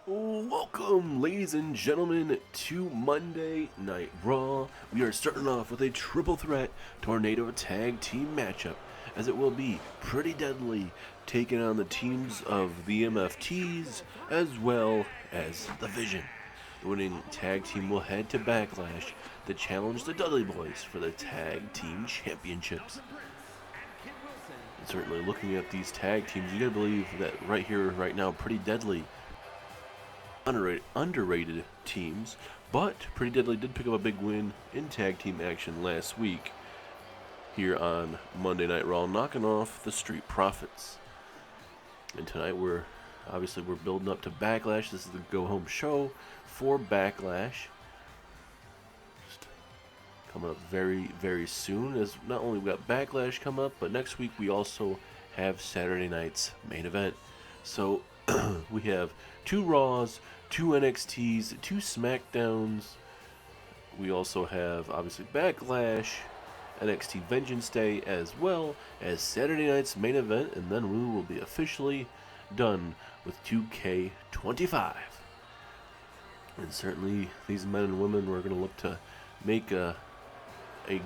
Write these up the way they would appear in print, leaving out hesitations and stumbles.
Welcome, ladies and gentlemen, to Monday Night Raw. We are starting off with a triple threat tornado tag team matchup, as it will be Pretty Deadly taking on the teams of the MFTs as well as the Vision. The winning tag team will head to Backlash to challenge the Dudley Boys for the tag team championships. And certainly looking at these tag teams, you gotta believe that right here, right now, Pretty Deadly underrated teams, but Pretty Deadly did pick up a big win in tag team action last week here on Monday Night Raw, knocking off the Street Profits. And tonight we're building up to Backlash. This is the go-home show for Backlash. Just coming up very, very soon, as not only we got Backlash come up, but next week we also have Saturday night's main event. So we have 2 Raws, 2 NXTs, 2 SmackDowns. We also have, obviously, Backlash, NXT Vengeance Day, as well as Saturday night's main event, and then we will be officially done with 2K25. And certainly, these men and women, we're going to look to make a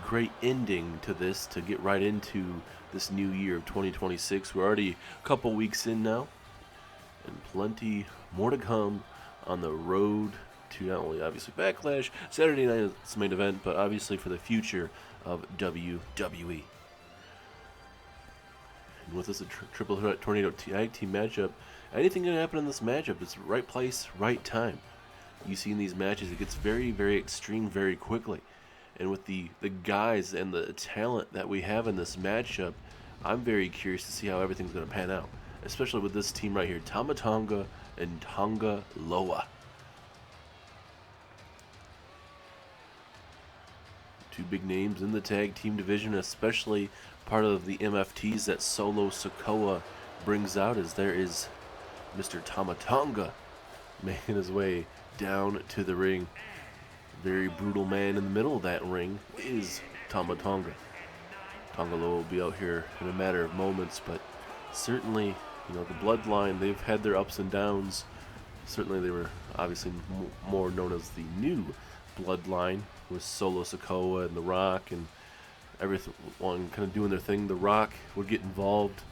great ending to this, to get right into this new year of 2026. We're already a couple weeks in now, and plenty more to come on the road to not only obviously Backlash, Saturday night's main event, but obviously for the future of WWE. And with this a triple threat tornado tag team matchup, anything can happen in this matchup. It's right place, right time. You see in these matches, it gets very, very extreme very quickly. And with the guys and the talent that we have in this matchup, I'm very curious to see how everything's going to pan out. Especially with this team right here, Tama Tonga and Tonga Loa. 2 big names in the tag team division, especially part of the MFTs that Solo Sikoa brings out, as there is Mr. Tama Tonga making his way down to the ring. Very brutal man in the middle of that ring is Tama Tonga. Tonga Loa will be out here in a matter of moments, but certainly, you know, the bloodline, they've had their ups and downs. Certainly they were obviously more known as the new bloodline, with Solo Sikoa and The Rock and everyone kind of doing their thing. The Rock would get involved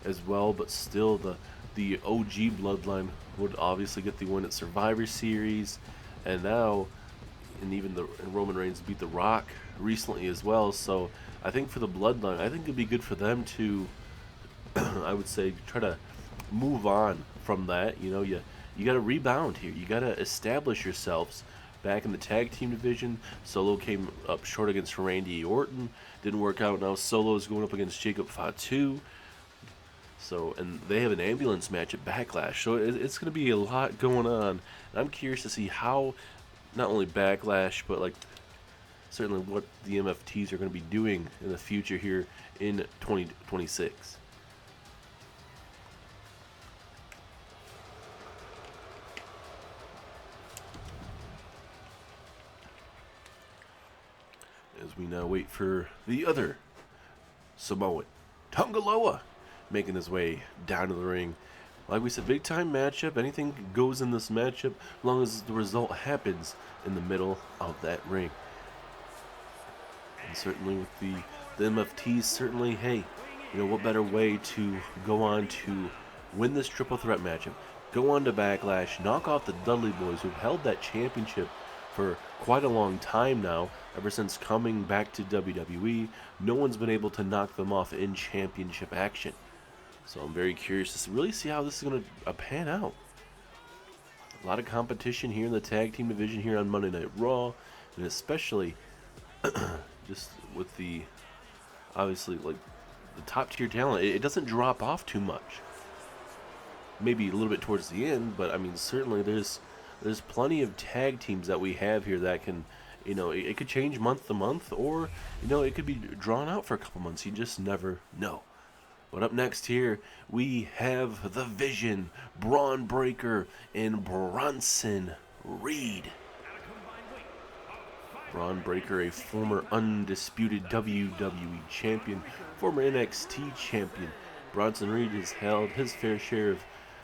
as well, but still the OG bloodline would obviously get the win at Survivor Series, and now, and even Roman Reigns beat The Rock recently as well. So I think for the bloodline, I think it'd be good for them to I would say try to move on from that. You know, you got to rebound here. You got to establish yourselves back in the tag team division. Solo came up short against Randy Orton. Didn't work out. Now Solo is going up against Jacob Fatu. So, and they have an ambulance match at Backlash. So it's going to be a lot going on. And I'm curious to see how not only Backlash, but like certainly what the MFTs are going to be doing in the future here in 2026. As we now wait for the other Samoan, Tonga Loa, making his way down to the ring. Like we said, big time matchup. Anything goes in this matchup as long as the result happens in the middle of that ring. And certainly with the MFTs, certainly, hey, you know, what better way to go on to win this triple threat matchup? Go on to Backlash, knock off the Dudley Boys, who've held that championship for quite a long time now. Ever since coming back to WWE, no one's been able to knock them off in championship action. So I'm very curious to really see how this is going to pan out. A lot of competition here in the tag team division here on Monday Night Raw, and especially just with the, obviously, like the top tier talent. It doesn't drop off too much. Maybe a little bit towards the end, but I mean, certainly there's plenty of tag teams that we have here that can, you know, it could change month to month, or, you know, it could be drawn out for a couple months. You just never know. But up next here, we have the Vision, Braun Breaker, and Bronson Reed. Braun Breaker, a former undisputed WWE champion, former NXT champion. Bronson Reed has held his fair share of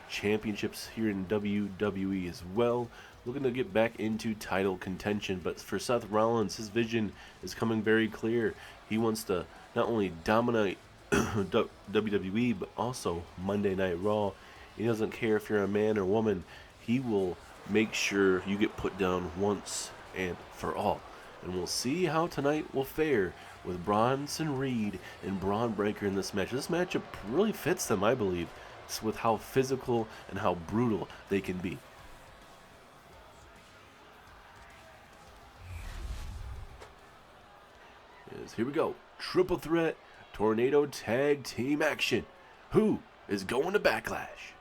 championships here in WWE as well. Looking to get back into title contention, but for Seth Rollins, his vision is coming very clear. He wants to not only dominate WWE, but also Monday Night Raw. He doesn't care if you're a man or woman. He will make sure you get put down once and for all. And we'll see how tonight will fare with Bronson Reed and Braun Breaker in this match. This matchup really fits them, I believe, with how physical and how brutal they can be. Here we go. Triple threat, tornado tag team action. Who is going to Backlash?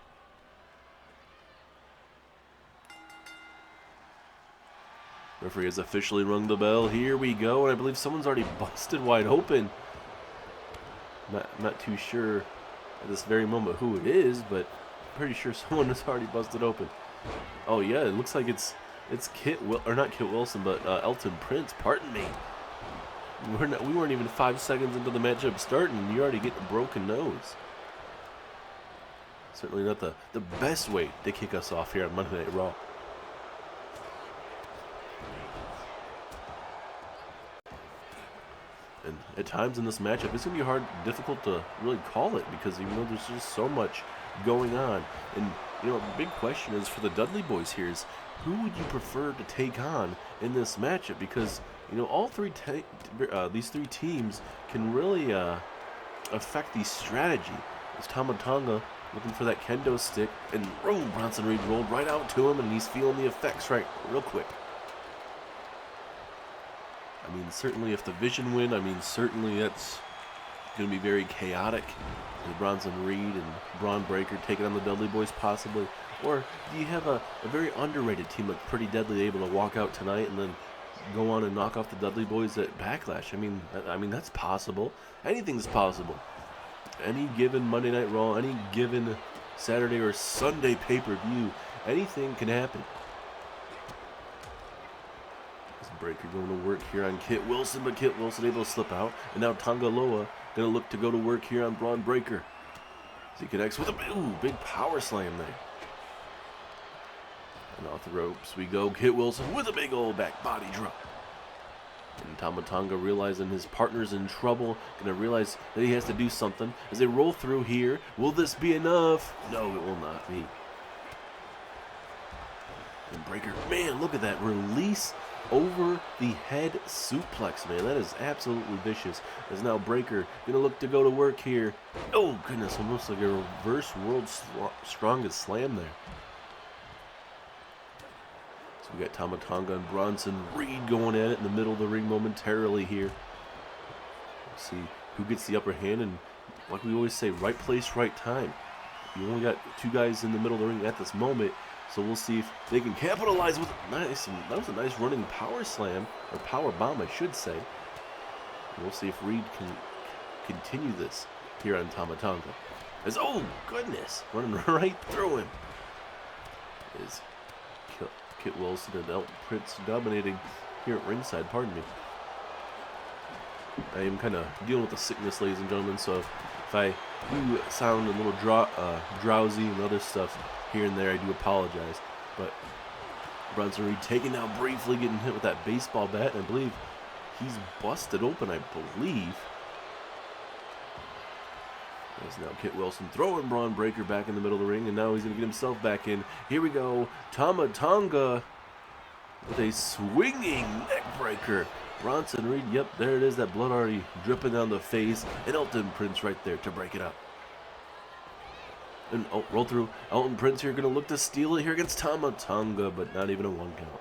Referee has officially rung the bell. Here we go. And I believe someone's already busted wide open. I'm not too sure at this very moment who it is, but I'm pretty sure someone has already busted open. Oh yeah, it looks like it's not Kit Wilson, but Elton Prince. Pardon me. We weren't even 5 seconds into the matchup starting, and you already get a broken nose. Certainly not the best way to kick us off here on Monday Night Raw. And at times in this matchup, it's going to be difficult to really call it, because even though there's just so much going on. And, you know, the big question is for the Dudley Boys here is, who would you prefer to take on in this matchup? Because, you know, all these three teams can really affect the strategy. It's Tama Tonga looking for that kendo stick, and Bronson Reed rolled right out to him, and he's feeling the effects real quick. I mean, certainly if the Vision win, I mean, certainly that's going to be very chaotic. With Bronson Reed and Braun Breaker taking on the Dudley Boys possibly. Or do you have a very underrated team like Pretty Deadly able to walk out tonight and then go on and knock off the Dudley Boys at Backlash? I mean that's possible. Anything's possible. Any given Monday Night Raw, any given Saturday or Sunday pay-per-view, anything can happen. Breaker going to work here on Kit Wilson, but Kit Wilson able to slip out. And now Tonga Loa going to look to go to work here on Braun Breaker. As he connects with a big power slam there. And off the ropes we go. Kit Wilson with a big old back body drop. And Tama Tonga, realizing his partner's in trouble, going to realize that he has to do something. As they roll through here, will this be enough? No, it will not be. And Breaker, man, look at that release over the head suplex, man. That is absolutely vicious. As now Breaker gonna look to go to work here. Oh goodness, almost like a reverse world's strongest slam there. So we got Tama Tonga and Bronson Reed going at it in the middle of the ring momentarily here. Let's see who gets the upper hand, and like we always say, right place, right time. You only got two guys in the middle of the ring at this moment. So we'll see if they can capitalize with nice. That was a nice running power slam, or power bomb, I should say. And we'll see if Reed can continue this here on Tama Tonga. As oh goodness, running right through him is Kit Wilson and Elton Prince dominating here at ringside. Pardon me. I am kind of dealing with the sickness, ladies and gentlemen. So if I do sound a little drowsy and other stuff here and there, I do apologize. But Bronson Reed taken out briefly, getting hit with that baseball bat, and I believe he's busted open, I believe. There's now Kit Wilson throwing Braun Breaker back in the middle of the ring, and now he's going to get himself back in. Here we go, Tama Tonga with a swinging neck breaker. Bronson Reed, yep, there it is, that blood already dripping down the face, and Elton Prince right there to break it up. And roll through. Elton Prince here going to look to steal it here against Tama Tonga, but not even a 1 count.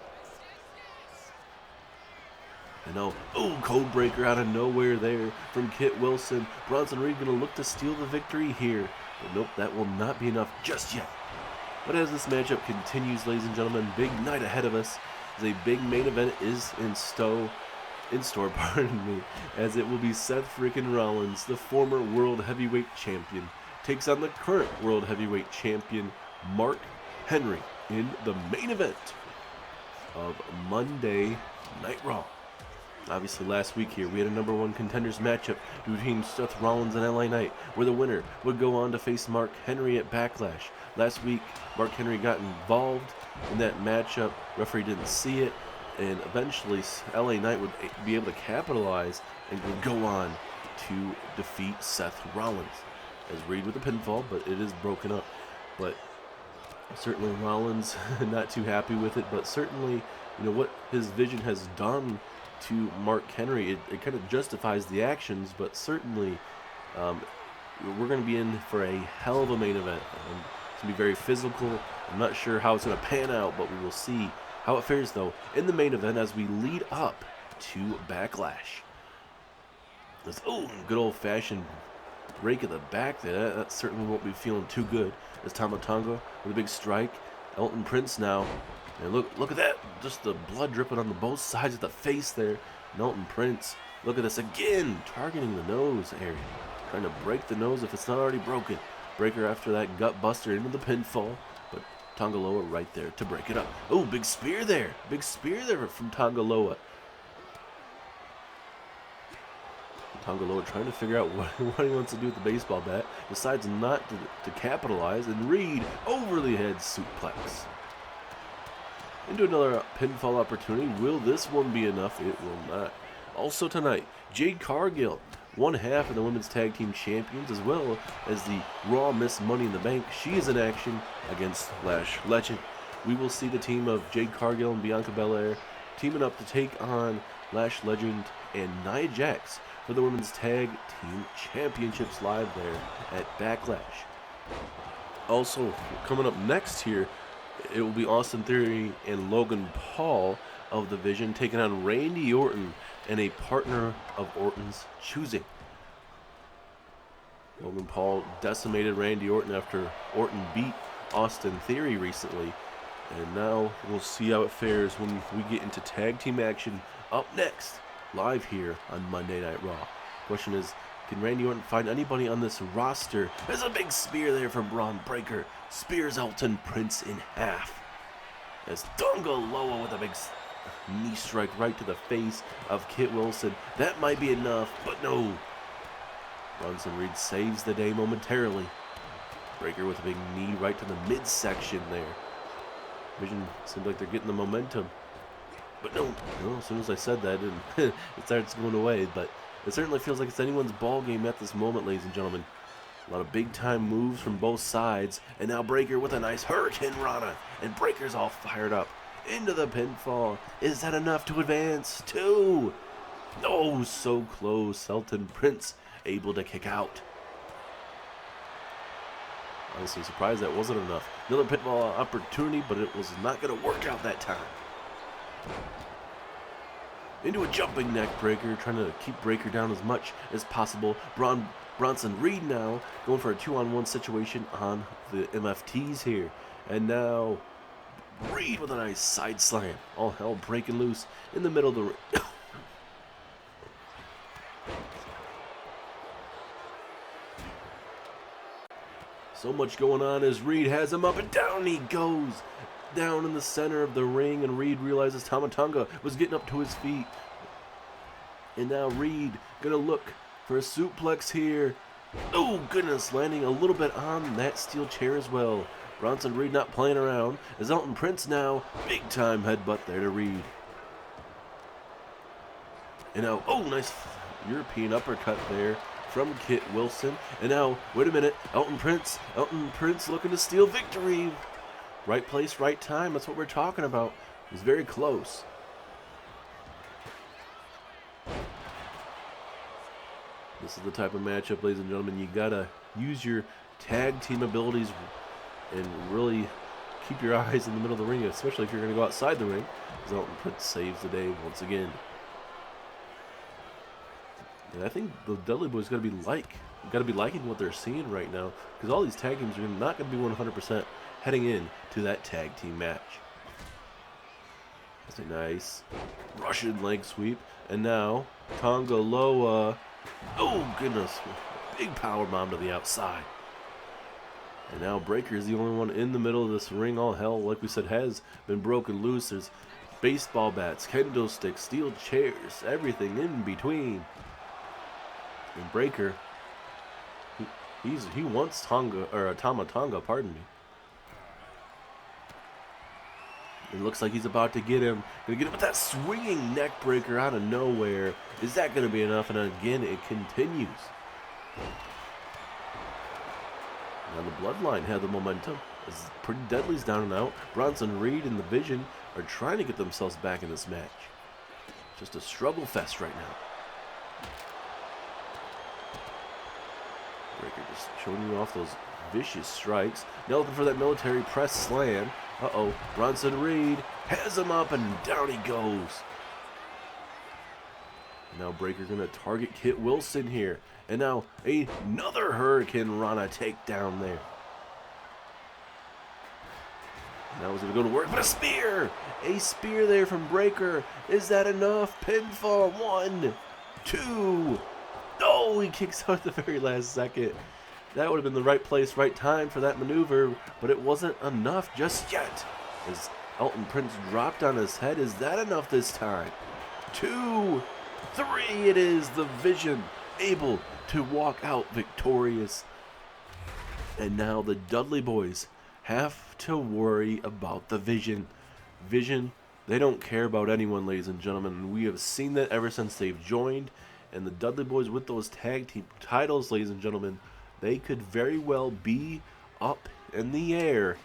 And now, code breaker out of nowhere there from Kit Wilson. Bronson Reed going to look to steal the victory here. But nope, that will not be enough just yet. But as this matchup continues, ladies and gentlemen, big night ahead of us. As a big main event is in store, pardon me, as it will be Seth freaking Rollins, the former World Heavyweight Champion, takes on the current World Heavyweight Champion, Mark Henry, in the main event of Monday Night Raw. Obviously, last week here, we had a #1 contenders matchup between Seth Rollins and LA Knight, where the winner would go on to face Mark Henry at Backlash. Last week, Mark Henry got involved in that matchup. Referee didn't see it, and eventually LA Knight would be able to capitalize and would go on to defeat Seth Rollins. As Reed with a pinfall, but it is broken up. But certainly Rollins not too happy with it, but certainly, what his vision has done to Mark Henry, it kind of justifies the actions, but certainly we're going to be in for a hell of a main event. It's going to be very physical. I'm not sure how it's going to pan out, but we will see how it fares, though, in the main event as we lead up to Backlash. Good old-fashioned rake of the back there. That certainly won't be feeling too good. As Tama Tonga with a big strike. Elton Prince now. And look at that. Just the blood dripping on both sides of the face there. And Elton Prince, look at this again. Targeting the nose area. Trying to break the nose if it's not already broken. Breaker after that gut buster into the pinfall. But Tongaloa right there to break it up. Oh, big spear there. Big spear there from Tongaloa. Tongaloa trying to figure out what he wants to do with the baseball bat. Decides not to capitalize. And Reed over the head suplex. Into another pinfall opportunity. Will this one be enough? It will not. Also tonight, Jade Cargill, one half of the Women's Tag Team Champions, as well as the Raw Miss Money in the Bank. She is in action against Lash Legend. We will see the team of Jade Cargill and Bianca Belair teaming up to take on Lash Legend and Nia Jax for the Women's Tag Team Championships live there at Backlash. Also, coming up next here, it will be Austin Theory and Logan Paul of the Vision taking on Randy Orton and a partner of Orton's choosing. Logan Paul decimated Randy Orton after Orton beat Austin Theory recently. And now we'll see how it fares when we get into tag team action up next, live here on Monday Night Raw. Question is, can Randy Orton find anybody on this roster? There's a big spear there from Braun Breaker. Spears Elton Prince in half. As Tongaloa with a big knee strike right to the face of Kit Wilson. That might be enough, but no. Bronson Reed saves the day momentarily. Breaker with a big knee right to the midsection there. Vision seems like they're getting the momentum. But no, as soon as I said that, it starts going away. But it certainly feels like it's anyone's ball game at this moment, ladies and gentlemen. A lot of big-time moves from both sides. And now Breaker with a nice Hurricane Rana. And Breaker's all fired up into the pinfall. Is that enough to advance? 2. Oh, so close. Elton Prince able to kick out. Honestly surprised that wasn't enough. Another pinfall opportunity, but it was not going to work out that time. Into a jumping neck breaker, trying to keep Breaker down as much as possible. Bronson Reed now going for a 2-on-1 situation on the MFTs here. And now Reed with a nice side slam. All hell breaking loose in the middle of the ring. So much going on as Reed has him up and down he goes. Down in the center of the ring, and Reed realizes Tama Tonga was getting up to his feet. And now Reed gonna look for a suplex here. Oh goodness, landing a little bit on that steel chair as well. Bronson Reed not playing around. As Elton Prince now, big time headbutt there to Reed. And now, oh nice European uppercut there from Kit Wilson. And now, wait a minute, Elton Prince looking to steal victory. Right place, right time. That's what we're talking about. He's very close. This is the type of matchup, ladies and gentlemen, you gotta use your tag team abilities and really keep your eyes in the middle of the ring, especially if you're gonna go outside the ring. As Elton Prince saves the day once again. And I think the Dudley Boys gotta be liking what they're seeing right now, because all these tag teams are not gonna be 100% heading in to that tag team match. That's a nice Russian leg sweep. And now, Tongaloa. Oh, goodness. Big power bomb to the outside. And now Breaker is the only one in the middle of this ring. All hell, like we said, has been broken loose. There's baseball bats, kendo sticks, steel chairs, everything in between. And Breaker, he wants Tama Tonga, pardon me. It looks like he's about to get him. Gonna get him with that swinging neck breaker out of nowhere. Is that gonna be enough? And again, it continues. Now the Bloodline had the momentum. As Pretty Deadly's down and out. Bronson Reed and the Vision are trying to get themselves back in this match. Just a struggle fest right now. Breaker just showing you off those vicious strikes. Now looking for that military press slam. Uh-oh. Bronson Reed has him up and down he goes. Now Breaker going to target Kit Wilson here. And now another Hurricane Rana takedown there. Now he's going to go to work, but a spear! A spear there from Breaker. Is that enough? Pinfall. 1, 2. Oh, he kicks out at the very last second. That would have been the right place, right time for that maneuver, but it wasn't enough just yet. As Elton Prince dropped on his head, is that enough this time? 2, 3, it is. The Vision able to walk out victorious. And now the Dudley Boys have to worry about the Vision. Vision, they don't care about anyone, ladies and gentlemen. We have seen that ever since they've joined. And the Dudley Boys with those tag team titles, ladies and gentlemen, they could very well be up in the air.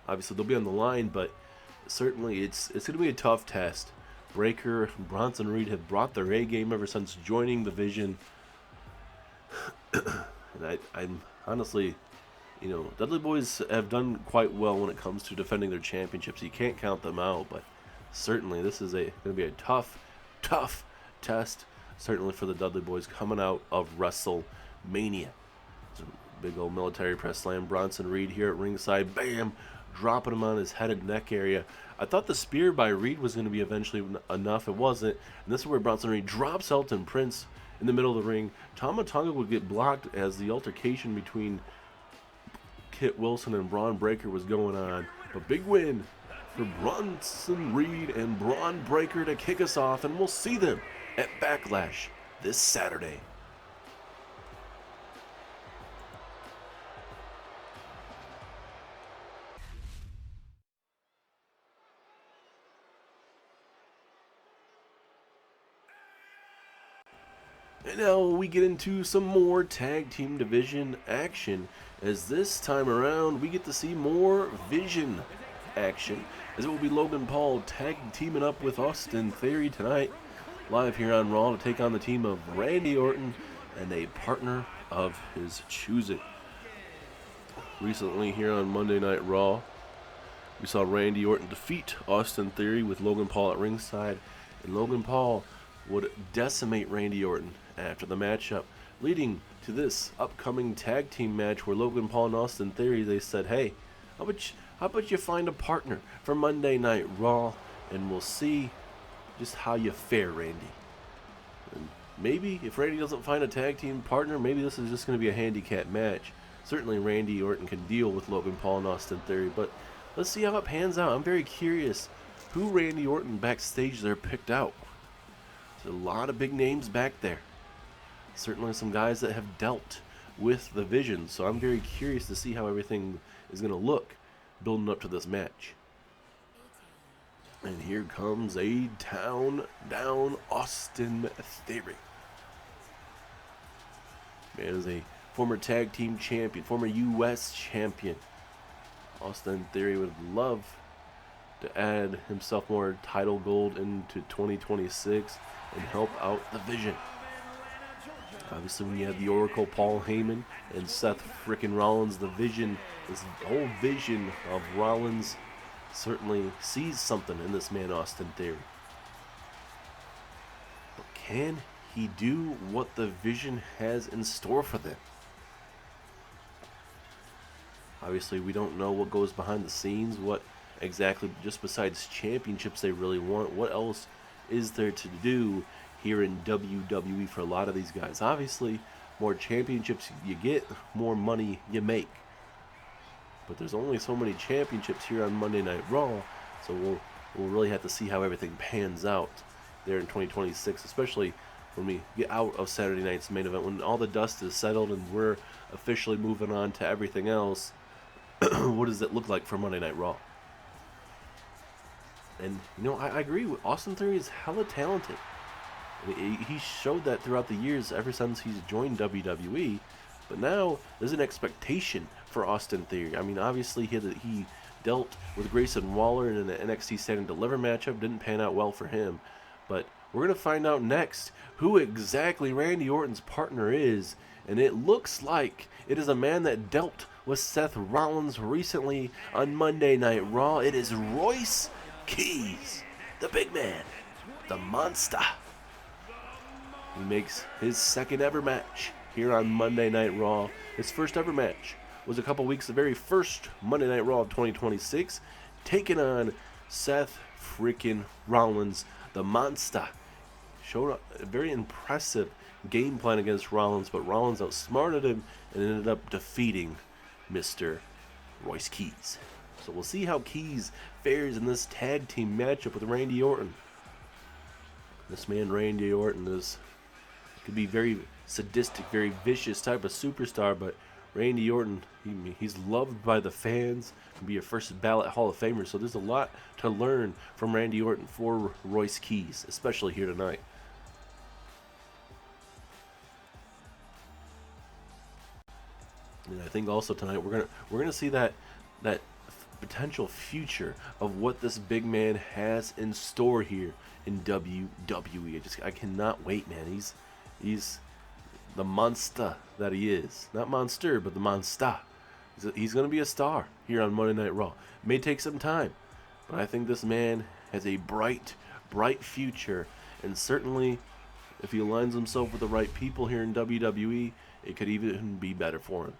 Obviously, they'll be on the line, but certainly it's going to be a tough test. Breaker and Bronson Reed have brought their A game ever since joining the Vision. And I'm honestly, you know, Dudley Boys have done quite well when it comes to defending their championships. You can't count them out, but certainly this is going to be a tough test. Certainly for the Dudley Boys coming out of WrestleMania. It's a big old military press slam. Bronson Reed here at ringside. Bam! Dropping him on his head and neck area. I thought the spear by Reed was going to be eventually enough. It wasn't. And this is where Bronson Reed drops Elton Prince in the middle of the ring. Tama Tonga would get blocked as the altercation between Kit Wilson and Braun Breaker was going on. But big win for Bronson Reed and Braun Breaker to kick us off. And we'll see them at Backlash this Saturday. And now we get into some more tag team division action, as this time around we get to see more Vision action, as it will be Logan Paul tag teaming up with Austin Theory tonight, live here on Raw, to take on the team of Randy Orton and a partner of his choosing. Recently here on Monday Night Raw, we saw Randy Orton defeat Austin Theory with Logan Paul at ringside, and Logan Paul would decimate Randy Orton after the matchup, leading to this upcoming tag team match where Logan Paul and Austin Theory, they said, hey, how about you find a partner for Monday Night Raw, and we'll see just how you fare, Randy. And maybe if Randy doesn't find a tag team partner, maybe this is just going to be a handicap match. Certainly Randy Orton can deal with Logan Paul and Austin Theory, but let's see how it pans out. I'm very curious who Randy Orton backstage there picked out. There's a lot of big names back there. Certainly some guys that have dealt with the Vision, so I'm very curious to see how everything is going to look building up to this match. And here comes a down Austin Theory. Man is a former tag team champion, former U.S. champion. Austin Theory would love to add himself more title gold into 2026 and help out the Vision. Obviously, when you have the Oracle Paul Heyman and Seth frickin' Rollins, the Vision, this whole vision of Rollins certainly sees something in this man, Austin Theory. But can he do what the Vision has in store for them? Obviously, we don't know what goes behind the scenes, what exactly, just besides championships they really want, what else is there to do here in WWE for a lot of these guys. Obviously, more championships you get, more money you make. But there's only so many championships here on Monday Night Raw, So we'll really have to see how everything pans out there in 2026, especially when we get out of Saturday night's main event, when all the dust is settled and we're officially moving on to everything else. What does it look like for Monday Night Raw? And, you know, I agree with Austin Theory is hella talented. He showed that throughout the years ever since he's joined WWE. But now there's an expectation for Austin Theory. I mean, obviously he dealt with Grayson Waller in an NXT Stand and Deliver matchup. Didn't pan out well for him. But we're going to find out next who exactly Randy Orton's partner is. And it looks like it is a man that dealt with Seth Rollins recently on Monday Night Raw. It is Royce Keys, the big man, the monster. He makes his second ever match here on Monday Night Raw. His first ever match was a couple weeks, the very first Monday Night Raw of 2026, taking on Seth freaking Rollins, the monster. Showed a very impressive game plan against Rollins, but Rollins outsmarted him and ended up defeating Mr. Royce Keys. So we'll see how Keys fares in this tag team matchup with Randy Orton. This man Randy Orton could be very sadistic, very vicious type of superstar, but Randy Orton, he's loved by the fans, can be a first ballot Hall of Famer, so there's a lot to learn from Randy Orton for Royce Keys, especially here tonight. And I think also tonight we're gonna see that potential future of what this big man has in store here in WWE. I cannot wait, man. He's the monster that he is. Not monster, but the monster. He's going to be a star here on Monday Night Raw. It may take some time, but I think this man has a bright future. And certainly, if he aligns himself with the right people here in WWE, it could even be better for him.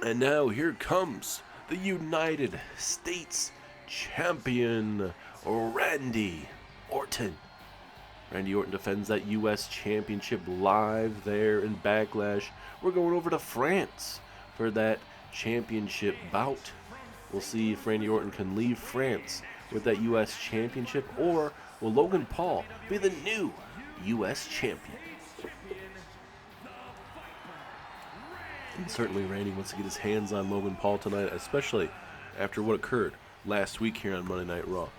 And now here comes the United States Champion, Randy Orton. Randy Orton defends that U.S. Championship live there in Backlash. We're going over to France for that championship bout. We'll see if Randy Orton can leave France with that U.S. Championship, or will Logan Paul be the new U.S. Champion? And certainly Randy wants to get his hands on Logan Paul tonight, especially after what occurred last week here on Monday Night Raw.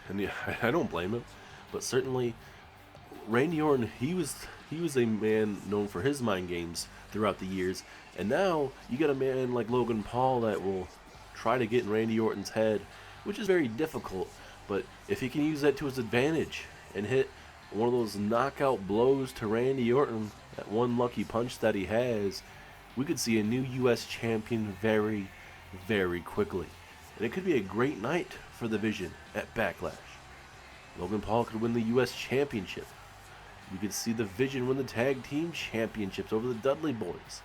And yeah, I don't blame him, but certainly Randy Orton, he was a man known for his mind games throughout the years, and now you got a man like Logan Paul that will try to get in Randy Orton's head, which is very difficult, but if he can use that to his advantage and hit one of those knockout blows to Randy Orton, that one lucky punch that he has, we could see a new U.S. champion very, very quickly. And it could be a great night for the Vision at Backlash. Logan Paul could win the U.S. championship. You could see the Vision win the tag team championships over the Dudley Boys.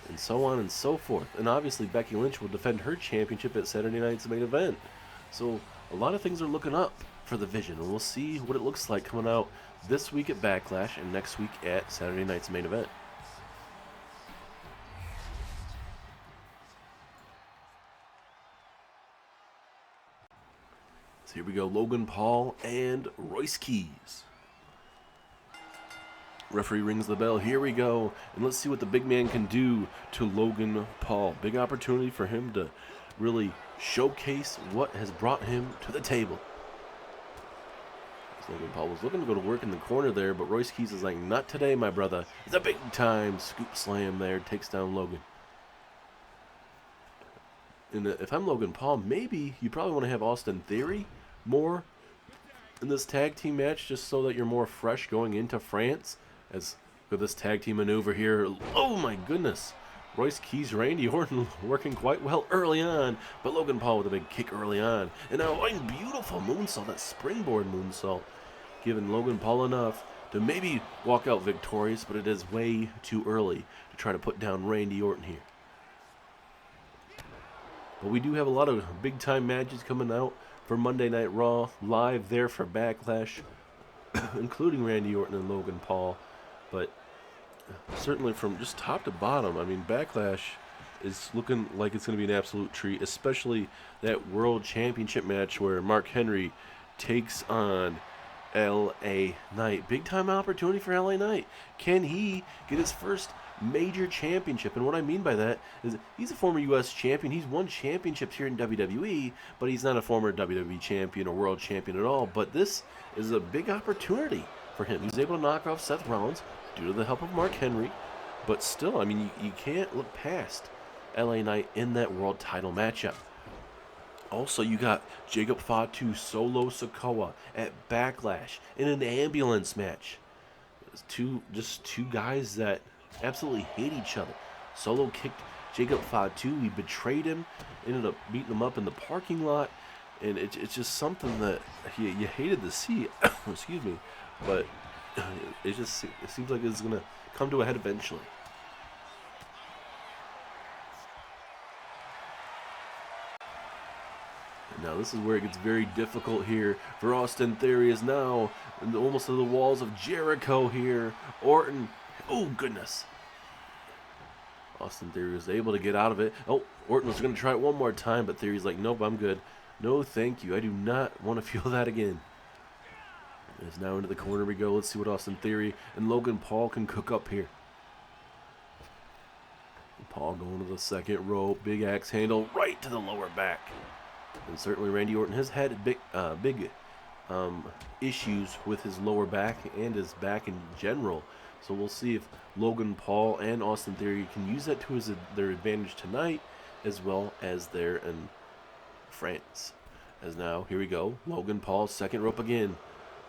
And so on and so forth. And obviously Becky Lynch will defend her championship at Saturday night's main event. So a lot of things are looking up for the Vision, and we'll see what it looks like coming out this week at Backlash and next week at Saturday night's main event. So here we go, Logan Paul and Royce Keys. Referee rings the bell. Here we go, and let's see what the big man can do to Logan Paul. Big opportunity for him to really showcase what has brought him to the table. Logan Paul was looking to go to work in the corner there, but Royce Keys is like, not today, my brother. It's a big time scoop slam there, takes down Logan. And if I'm Logan Paul, maybe you probably want to have Austin Theory more in this tag team match, just so that you're more fresh going into France. As with this tag team maneuver here, oh my goodness, Royce Keys, Randy Orton working quite well early on, but Logan Paul with a big kick early on. And now a beautiful moonsault, that springboard moonsault, giving Logan Paul enough to maybe walk out victorious, but it is way too early to try to put down Randy Orton here. But we do have a lot of big-time matches coming out for Monday Night Raw, live there for Backlash, including Randy Orton and Logan Paul. But certainly from just top to bottom, I mean, Backlash is looking like it's going to be an absolute treat, especially that World Championship match where Mark Henry takes on LA Knight. Big time opportunity for LA Knight. Can he get his first major championship? And what I mean by that is he's a former U.S. champion. He's won championships here in WWE, but he's not a former WWE champion or world champion at all. But this is a big opportunity for him. He's able to knock off Seth Rollins due to the help of Mark Henry. But still, I mean, you can't look past LA Knight in that world title matchup. Also, you got Jacob Fatu Solo Sikoa at Backlash in an ambulance match. Just two guys that absolutely hate each other. Solo kicked Jacob Fatu. He betrayed him, ended up beating him up in the parking lot, and it's just something that you hated to see. Excuse me, but it seems like it's gonna come to a head eventually. Now this is where it gets very difficult here for Austin Theory. Is now almost to the walls of Jericho here. Orton, oh goodness. Austin Theory was able to get out of it. Oh, Orton was going to try it one more time, but Theory's like, nope, I'm good. No, thank you. I do not want to feel that again. It's now into the corner we go. Let's see what Austin Theory and Logan Paul can cook up here. Paul going to the second rope. Big axe handle right to the lower back. And certainly Randy Orton has had big issues with his lower back and his back in general. So we'll see if Logan Paul and Austin Theory can use that to their advantage tonight, as well as there in France. As now, here we go. Logan Paul, second rope again.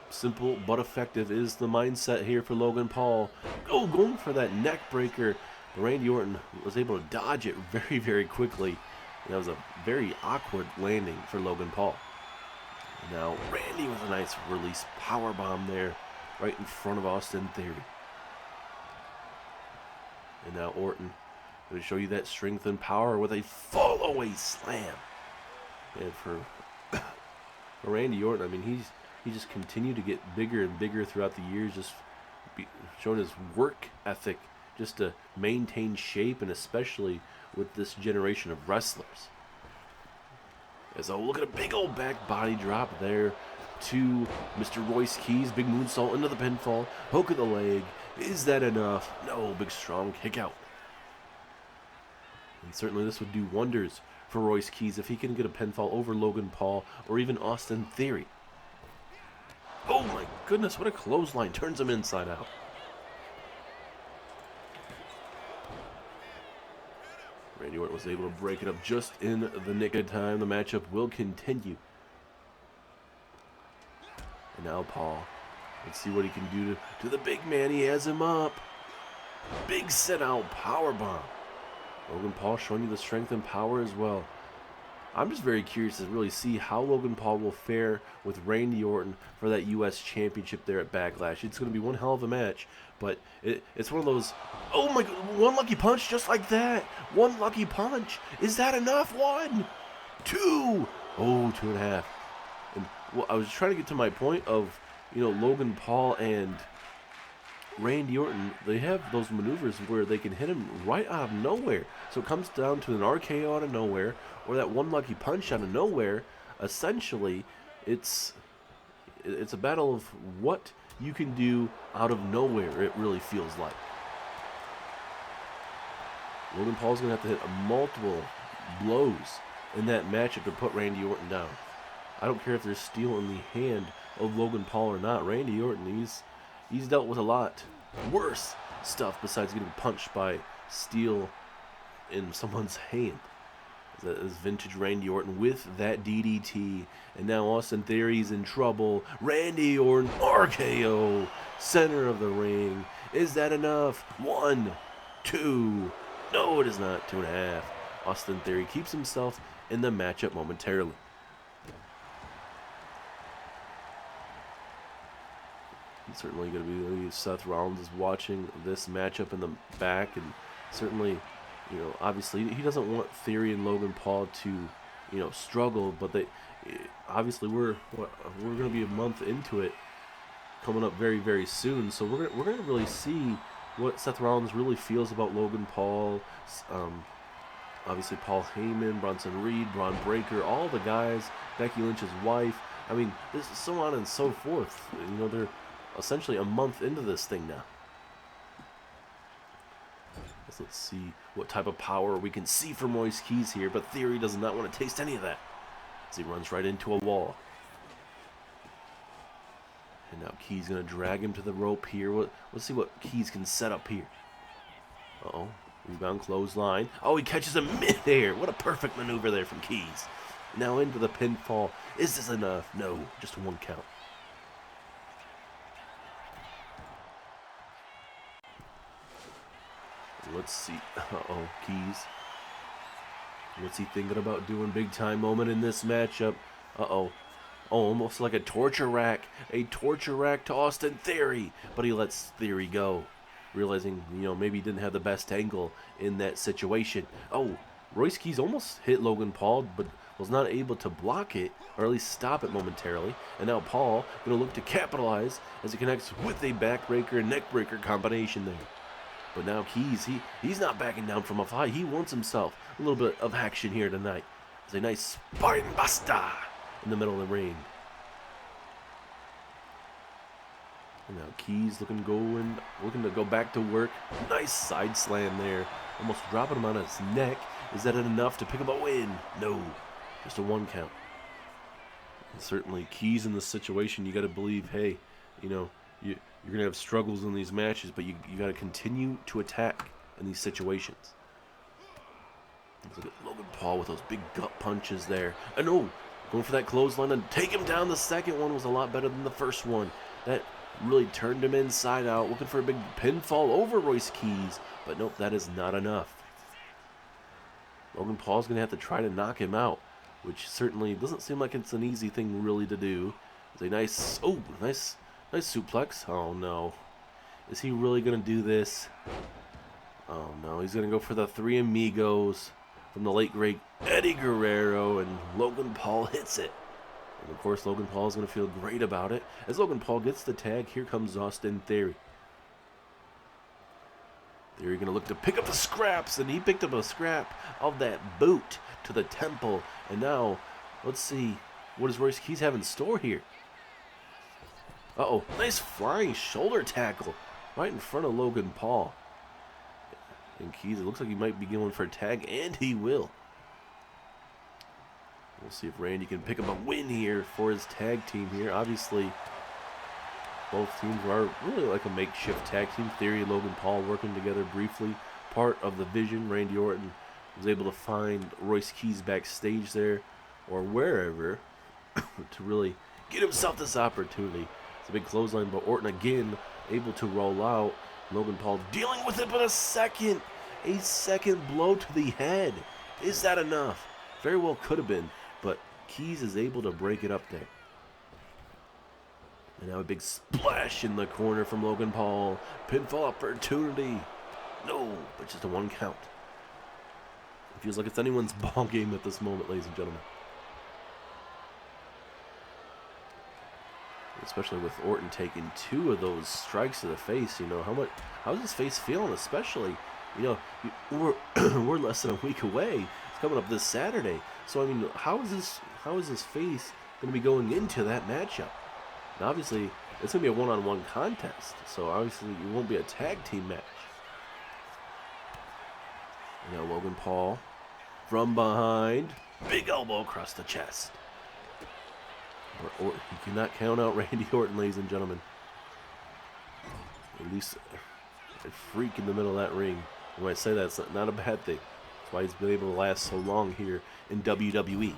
Simple but effective is the mindset here for Logan Paul. Oh, going for that neck breaker. Randy Orton was able to dodge it very, very quickly. And that was a very awkward landing for Logan Paul. Now, Randy with a nice release powerbomb there, right in front of Austin Theory. And now Orton going to show you that strength and power with a fall-away slam. And for Randy Orton, I mean, he just continued to get bigger and bigger throughout the years, just showing his work ethic just to maintain shape, and especially with this generation of wrestlers. As look at a big old back body drop there to Mr. Royce Keys. Big moonsault into the pinfall. Hook of the leg. Is that enough? No, big strong kick out. And certainly this would do wonders for Royce Keys if he can get a pinfall over Logan Paul or even Austin Theory. Oh my goodness, what a clothesline. Turns him inside out. Randy Orton was able to break it up just in the nick of time. The matchup will continue. And now Paul. Let's see what he can do to the big man. He has him up. Big set out powerbomb. Logan Paul showing you the strength and power as well. I'm just very curious to really see how Logan Paul will fare with Randy Orton for that U.S. Championship there at Backlash. It's going to be one hell of a match, but it's one of those, oh my God, one lucky punch just like that. One lucky punch. Is that enough? 1, 2. Oh, 2.5. And well, I was trying to get to my point of, Logan Paul and Randy Orton, they have those maneuvers where they can hit him right out of nowhere. So it comes down to an RKO out of nowhere or that one lucky punch out of nowhere. Essentially, it's a battle of what you can do out of nowhere, it really feels like. Logan Paul's going to have to hit multiple blows in that matchup to put Randy Orton down. I don't care if there's steel in the hand of Logan Paul or not. Randy Orton, he's dealt with a lot worse stuff besides getting punched by steel in someone's hand. That is vintage Randy Orton with that DDT. And now Austin Theory's in trouble. Randy Orton, RKO, center of the ring. Is that enough? 1, 2. No, it is not. 2.5. Austin Theory keeps himself in the matchup momentarily. Certainly going to be Seth Rollins is watching this matchup in the back, and certainly, obviously he doesn't want Theory and Logan Paul to, struggle. But obviously we're going to be a month into it, coming up very, very soon. So we're going to really see what Seth Rollins really feels about Logan Paul, Obviously, Paul Heyman, Bronson Reed, Braun Breaker, all the guys, Becky Lynch's wife. I mean, this is so on and so forth. You know, they're essentially a month into this thing now. Let's see what type of power we can see from Royce Keys here, but Theory does not want to taste any of that as he runs right into a wall. And now Keys going to drag him to the rope here. Let's see what Keys can set up here. Uh-oh. Rebound, clothesline. Oh, he catches him mid-air. What a perfect maneuver there from Keys. Now into the pinfall. Is this enough? No, just one count. Let's see. Uh-oh, Keys. What's he thinking about doing? Big time moment in this matchup. Uh-oh. Oh, almost like a torture rack. A torture rack to Austin Theory. But he lets Theory go, realizing, you know, maybe he didn't have the best angle in that situation. Oh, Royce Keys almost hit Logan Paul, but was not able to block it, or at least stop it momentarily. And now Paul going to look to capitalize as he connects with a backbreaker and neckbreaker combination there. But now Keys, he's not backing down from a fight. He wants himself a little bit of action here tonight. It's a nice spine buster in the middle of the ring. And now Keys looking to go back to work. Nice side slam there. Almost dropping him on his neck. Is that enough to pick up a win? No. Just a one count. And certainly Keys in this situation, you got to believe, hey, you know, you're going to have struggles in these matches, but you got to continue to attack in these situations. Let's look at Logan Paul with those big gut punches there. And oh, going for that clothesline and take him down. The second one was a lot better than the first one. That really turned him inside out, looking for a big pinfall over Royce Keys. But nope, that is not enough. Logan Paul's going to have to try to knock him out, which certainly doesn't seem like it's an easy thing really to do. It's a nice suplex. Oh no. Is he really going to do this? Oh no, he's going to go for the Three Amigos from the late great Eddie Guerrero, and Logan Paul hits it. And of course, Logan Paul is going to feel great about it. As Logan Paul gets the tag, here comes Austin Theory. Theory going to look to pick up the scraps, and he picked up a scrap of that boot to the temple. And now, let's see, what does Royce Keys have in store here? Uh-oh, nice flying shoulder tackle right in front of Logan Paul. And Keys, it looks like he might be going for a tag, and he will. We'll see if Randy can pick up a win here for his tag team here. Obviously, both teams are really like a makeshift tag team. Theory and Logan Paul working together briefly. Part of the vision. Randy Orton was able to find Royce Keys backstage there, or wherever, to really get himself this opportunity. It's a big clothesline, but Orton again able to roll out. Logan Paul dealing with it, but a second blow to the head. Is that enough? Very well could have been, but Keys is able to break it up there. And now a big splash in the corner from Logan Paul. Pinfall opportunity. No, but just a one count. It feels like it's anyone's ball game at this moment, ladies and gentlemen. Especially with Orton taking 2 of those strikes to the face, you know, how's his face feeling? Especially, you know, we're less than a week away. It's coming up this Saturday. So I mean, how is his face going to be going into that matchup? And obviously, it's going to be a one-on-one contest. So obviously, it won't be a tag team match. And now Logan Paul from behind, big elbow across the chest. Or you cannot count out Randy Orton, ladies and gentlemen. At least a freak in the middle of that ring. And when I say that, it's not a bad thing. That's why he's been able to last so long here in WWE.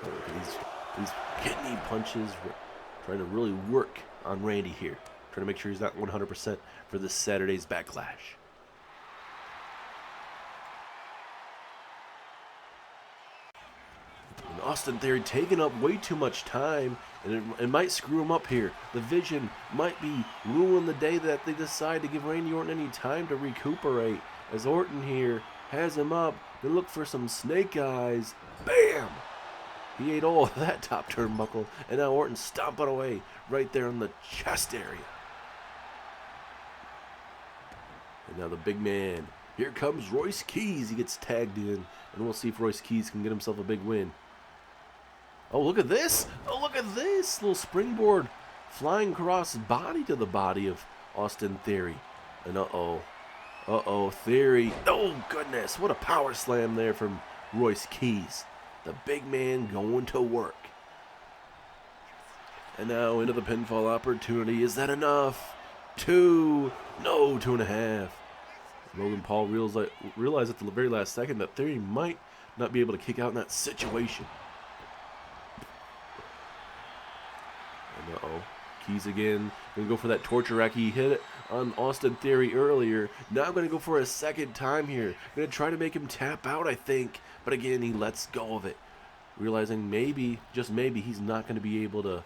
Look at these kidney punches. Trying to really work on Randy here. Trying to make sure he's not 100% for this Saturday's Backlash. Austin Theory taking up way too much time, and it might screw him up here. The vision might be ruining the day that they decide to give Randy Orton any time to recuperate. As Orton here has him up, they look for some snake eyes. Bam! He ate all of that top turnbuckle, and now Orton stomping away right there in the chest area. And now the big man Here comes Royce Keys. He gets tagged in, and we'll see if Royce Keys can get himself a big win. Oh, look at this. Oh, look at this. Little springboard flying cross body to the body of Austin Theory. And uh-oh, Theory. Oh, goodness. What a power slam there from Royce Keys. The big man going to work. And now into the pinfall opportunity. Is that enough? 2. No, 2.5. Logan Paul realized at the very last second that Theory might not be able to kick out in that situation. And Keys again. Going to go for that torture rack. He hit it on Austin Theory earlier. Now going to go for a second time here. Going to try to make him tap out, I think. But again, he lets go of it. Realizing maybe, just maybe, he's not going to be able to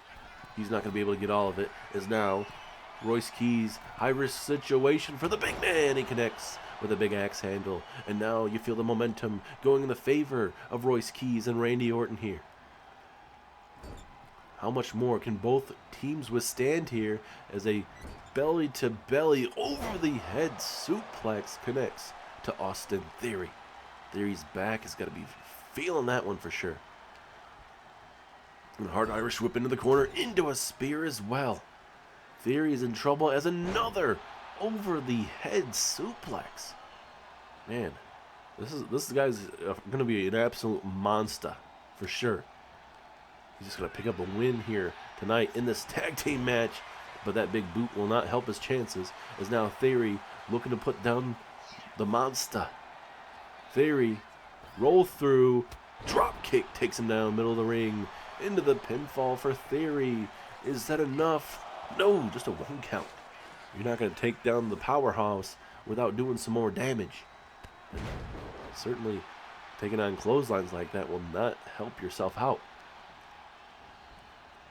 get all of it. As now Royce Keys, high-risk situation for the big man. He connects with a big axe handle. And now you feel the momentum going in the favor of Royce Keys and Randy Orton here. How much more can both teams withstand here as a belly-to-belly, over-the-head suplex connects to Austin Theory. Theory's back has got to be feeling that one for sure. And hard Irish whip into the corner, into a spear as well. Theory is in trouble as another over-the-head suplex. Man, this guy's going to be an absolute monster for sure. He's just going to pick up a win here tonight in this tag team match. But that big boot will not help his chances. As now Theory looking to put down the monster. Theory, roll through, drop kick takes him down, middle of the ring. Into the pinfall for Theory. Is that enough? No, just a 1 count. You're not going to take down the powerhouse without doing some more damage. And certainly, taking on clotheslines like that will not help yourself out.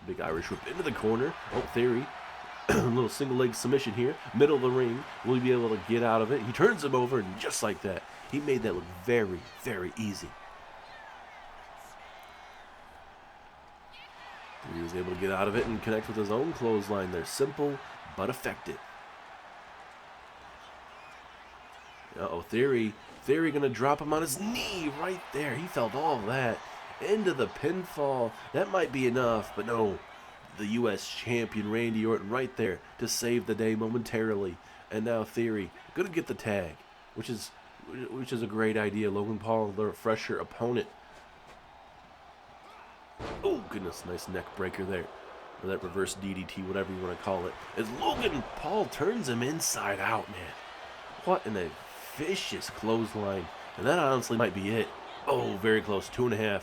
Big Irish whip into the corner. Oh, Theory. A little single leg submission here. Middle of the ring. Will he be able to get out of it? He turns him over, and just like that, he made that look very, very easy. He was able to get out of it and connect with his own clothesline there. Simple, but effective. Uh-oh, Theory. Theory going to drop him on his knee right there. He felt all that. Into the pinfall. That might be enough, but no. The U.S. champion Randy Orton right there to save the day momentarily. And now Theory going to get the tag, which is a great idea. Logan Paul, the fresher opponent. Oh, goodness, nice neck breaker there. Or that reverse DDT, whatever you want to call it. As Logan Paul turns him inside out, man. What an vicious clothesline. And that honestly might be it. Oh, very close, 2.5.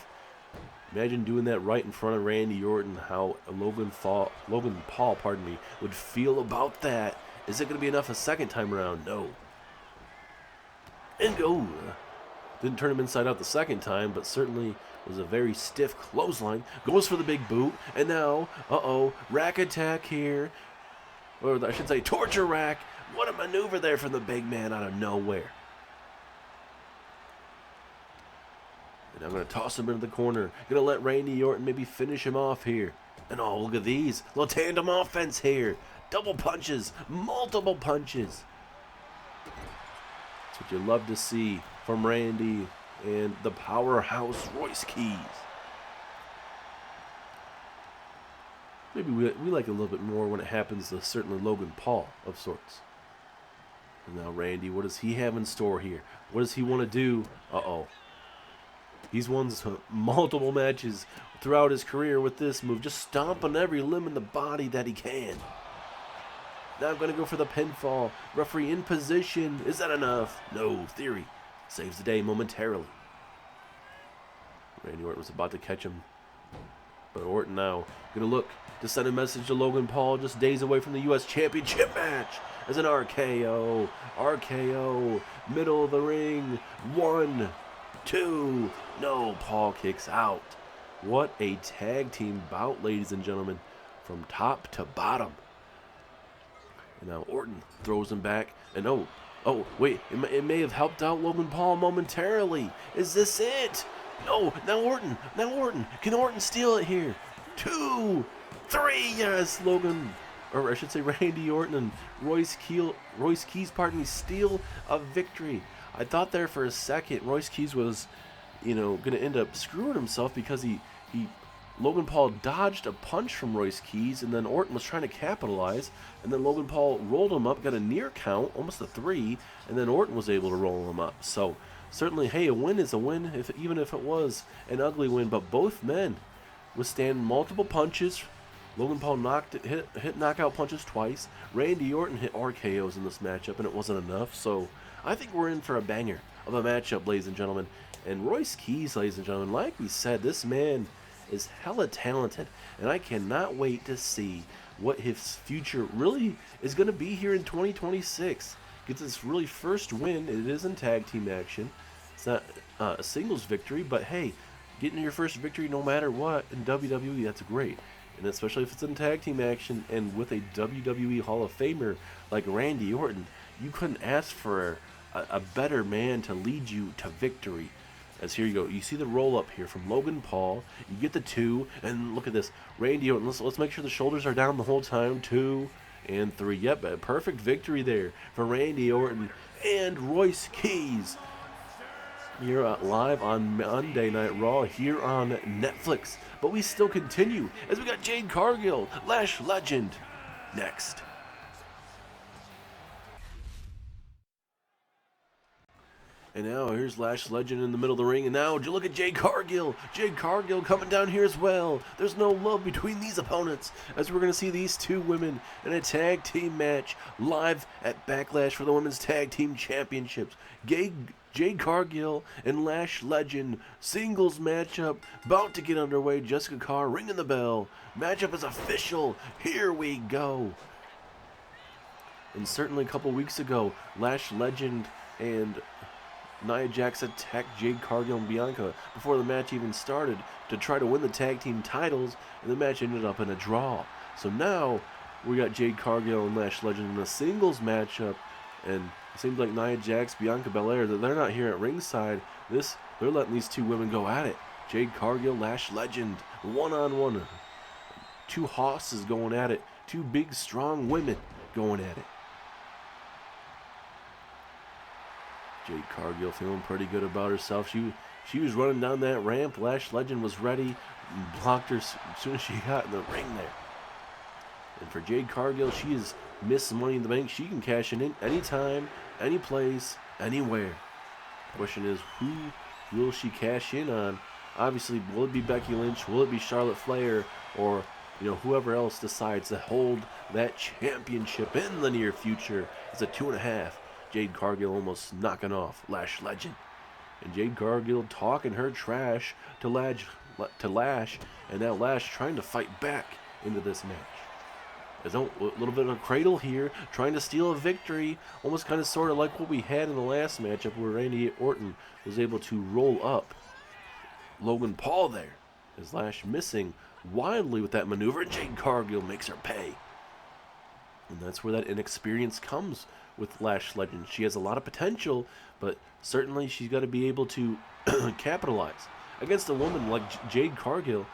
Imagine doing that right in front of Randy Orton, how Logan Paul, would feel about that. Is it going to be enough a second time around? No. And go. Didn't turn him inside out the second time, but certainly was a very stiff clothesline. Goes for the big boot. And now, rack attack here. Or I should say torture rack. What a maneuver there from the big man out of nowhere. And I'm going to toss him into the corner. Going to let Randy Orton maybe finish him off here. And oh, look at these. Little tandem offense here. Double punches. Multiple punches. That's what you love to see from Randy and the powerhouse Royce Keys. Maybe we like it a little bit more when it happens to certainly Logan Paul of sorts. And now Randy, what does he have in store here? What does he want to do? He's won multiple matches throughout his career with this move. Just stomping every limb in the body that he can. Now I'm going to go for the pinfall. Referee in position. Is that enough? No. Theory saves the day momentarily. Randy Orton was about to catch him. But Orton now going to look to send a message to Logan Paul just days away from the U.S. Championship match. As an RKO. RKO. Middle of the ring. 1, 2. No, Paul kicks out. What a tag team bout, ladies and gentlemen. From top to bottom. And now Orton throws him back. And wait. It may have helped out Logan Paul momentarily. Is this it? No, now Orton. Can Orton steal it here? 2, 3. Yes, Logan. Or I should say Randy Orton and Royce Keys, steal a victory I thought there for a second Royce Keys was, going to end up screwing himself because Logan Paul dodged a punch from Royce Keys, and then Orton was trying to capitalize, and then Logan Paul rolled him up, got a near count, almost a 3, and then Orton was able to roll him up. So certainly, hey, a win is a win, even if it was an ugly win. But both men withstand multiple punches. Logan Paul hit knockout punches twice. Randy Orton hit RKOs in this matchup, and it wasn't enough. So I think we're in for a banger of a matchup, ladies and gentlemen. And Royce Keys, ladies and gentlemen, like we said, this man is hella talented, and I cannot wait to see what his future really is going to be here in 2026. Gets his really first win. It is in tag team action. It's not a singles victory, but hey, getting your first victory no matter what in WWE, that's great. And especially if it's in tag team action and with a WWE Hall of Famer like Randy Orton, you couldn't ask for a better man to lead you to victory. As here you go, you see the roll up here from Logan Paul. You get the 2, and look at this, Randy Orton. Let's make sure the shoulders are down the whole time. 2 and 3. Yep, a perfect victory there for Randy Orton and Royce Keys. Here live on Monday Night Raw here on Netflix. But we still continue as we got Jade Cargill, Lash legend, next. And now here's Lash Legend in the middle of the ring. And now look at Jade Cargill. Jade Cargill coming down here as well. There's no love between these opponents, as we're going to see these two women in a tag team match live at Backlash for the Women's Tag Team Championships. Jade Cargill and Lash Legend singles matchup about to get underway. Jessica Carr ringing the bell. Matchup is official. Here we go. And certainly a couple weeks ago, Lash Legend and Nia Jax attacked Jade Cargill and Bianca before the match even started to try to win the tag team titles, and the match ended up in a draw. So now we got Jade Cargill and Lash Legend in a singles matchup, and it seems like Nia Jax, Bianca Belair, that they're not here at ringside. They're letting these two women go at it. Jade Cargill, Lash Legend, one-on-one. Two hosses going at it. Two big, strong women going at it. Jade Cargill feeling pretty good about herself. She was running down that ramp. Lash Legend was ready and blocked her as soon as she got in the ring there. And for Jade Cargill, she has missed Money in the Bank. She can cash in anytime, any place, anywhere. The question is, who will she cash in on? Obviously, will it be Becky Lynch? Will it be Charlotte Flair? Or whoever else decides to hold that championship in the near future? It's a 2.5. Jade Cargill almost knocking off Lash Legend. And Jade Cargill talking her trash to Lash, and now Lash trying to fight back into this match. There's a little bit of a cradle here, trying to steal a victory, almost kind of sort of like what we had in the last matchup where Randy Orton was able to roll up Logan Paul there. As Lash missing wildly with that maneuver, and Jade Cargill makes her pay. And that's where that inexperience comes with Lash Legend. She has a lot of potential, but certainly she's got to be able to capitalize against a woman like Jade Cargill.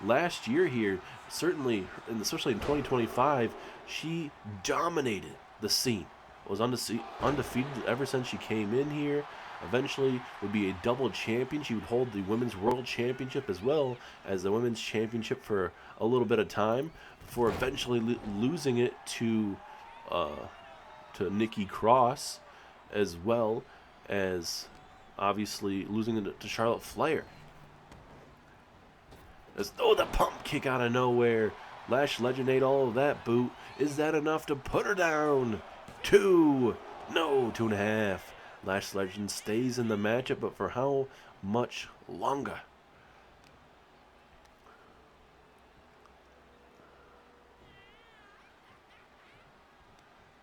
Last year here, certainly, and especially in 2025, she dominated the scene. Was undefeated ever since she came in here. Eventually would be a double champion. She would hold the Women's World Championship as well as the Women's Championship for a little bit of time before eventually losing it to Nikki Cross, as well as obviously losing it to Charlotte Flair. The pump kick out of nowhere. Lash Legend ate all of that boot. Is that enough to put her down? 2. No, 2.5. Lash Legend stays in the matchup, but for how much longer?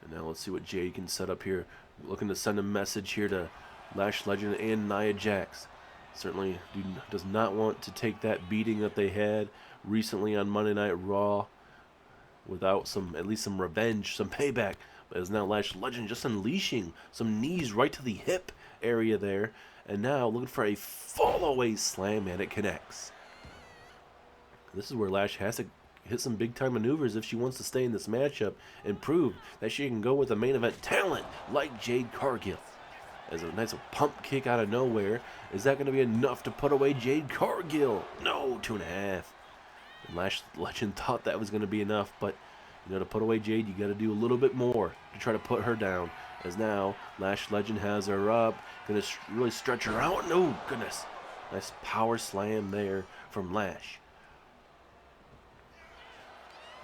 And now let's see what Jade can set up here. Looking to send a message here to Lash Legend and Nia Jax. Certainly does not want to take that beating that they had recently on Monday Night Raw without at least some revenge, some payback. But it's now Lash Legend just unleashing some knees right to the hip area there. And now looking for a fall-away slam, and it connects. This is where Lash has to hit some big-time maneuvers if she wants to stay in this matchup and prove that she can go with a main event talent like Jade Cargill. as a nice pump kick out of nowhere. Is that going to be enough to put away Jade Cargill? No, 2.5. And Lash Legend thought that was going to be enough, but to put away Jade, you got to do a little bit more to try to put her down. As now, Lash Legend has her up, going to really stretch her out. No, goodness. Nice power slam there from Lash.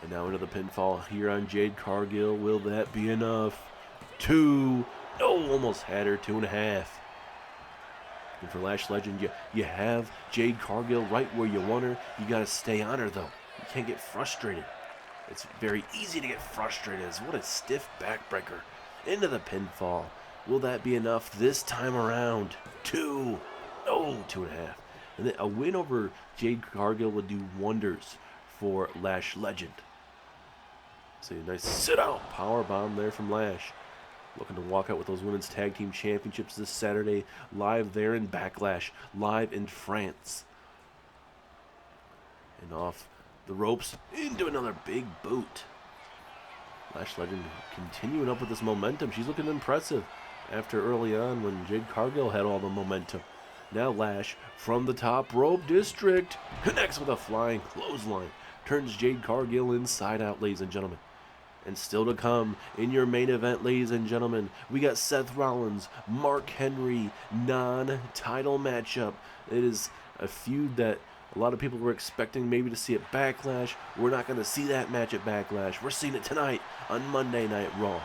And now into the pinfall here on Jade Cargill. Will that be enough? 2. No, almost had her. 2.5. And for Lash Legend, you have Jade Cargill right where you want her. You got to stay on her, though. You can't get frustrated. It's very easy to get frustrated. What a stiff backbreaker. Into the pinfall. Will that be enough this time around? 2. No, 2.5. And then a win over Jade Cargill would do wonders for Lash Legend. See, a nice sit-out power bomb there from Lash. Looking to walk out with those women's tag team championships this Saturday, live there in Backlash, live in France. And off the ropes into another big boot. Lash Legend continuing up with this momentum. She's looking impressive after early on when Jade Cargill had all the momentum. Now Lash from the top rope district connects with a flying clothesline. Turns Jade Cargill inside out, ladies and gentlemen. And still to come in your main event, ladies and gentlemen, we got Seth Rollins, Mark Henry non-title matchup. It is a feud that a lot of people were expecting maybe to see at Backlash. We're not going to see that match at Backlash. We're seeing it tonight on Monday Night Raw.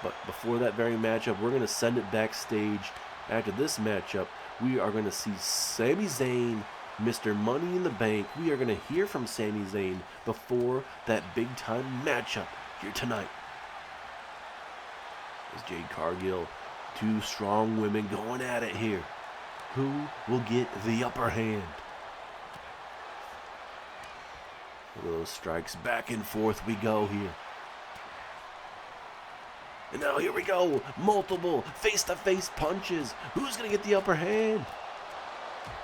But before that very matchup, we're going to send it backstage. After this matchup, we are going to see Sami Zayn, Mr. Money in the Bank. We are going to hear from Sami Zayn before that big-time matchup here tonight. As Jade Cargill, 2 strong women going at it here. Who will get the upper hand? One of those strikes, back and forth we go here. And now here we go, multiple face-to-face punches. Who's going to get the upper hand?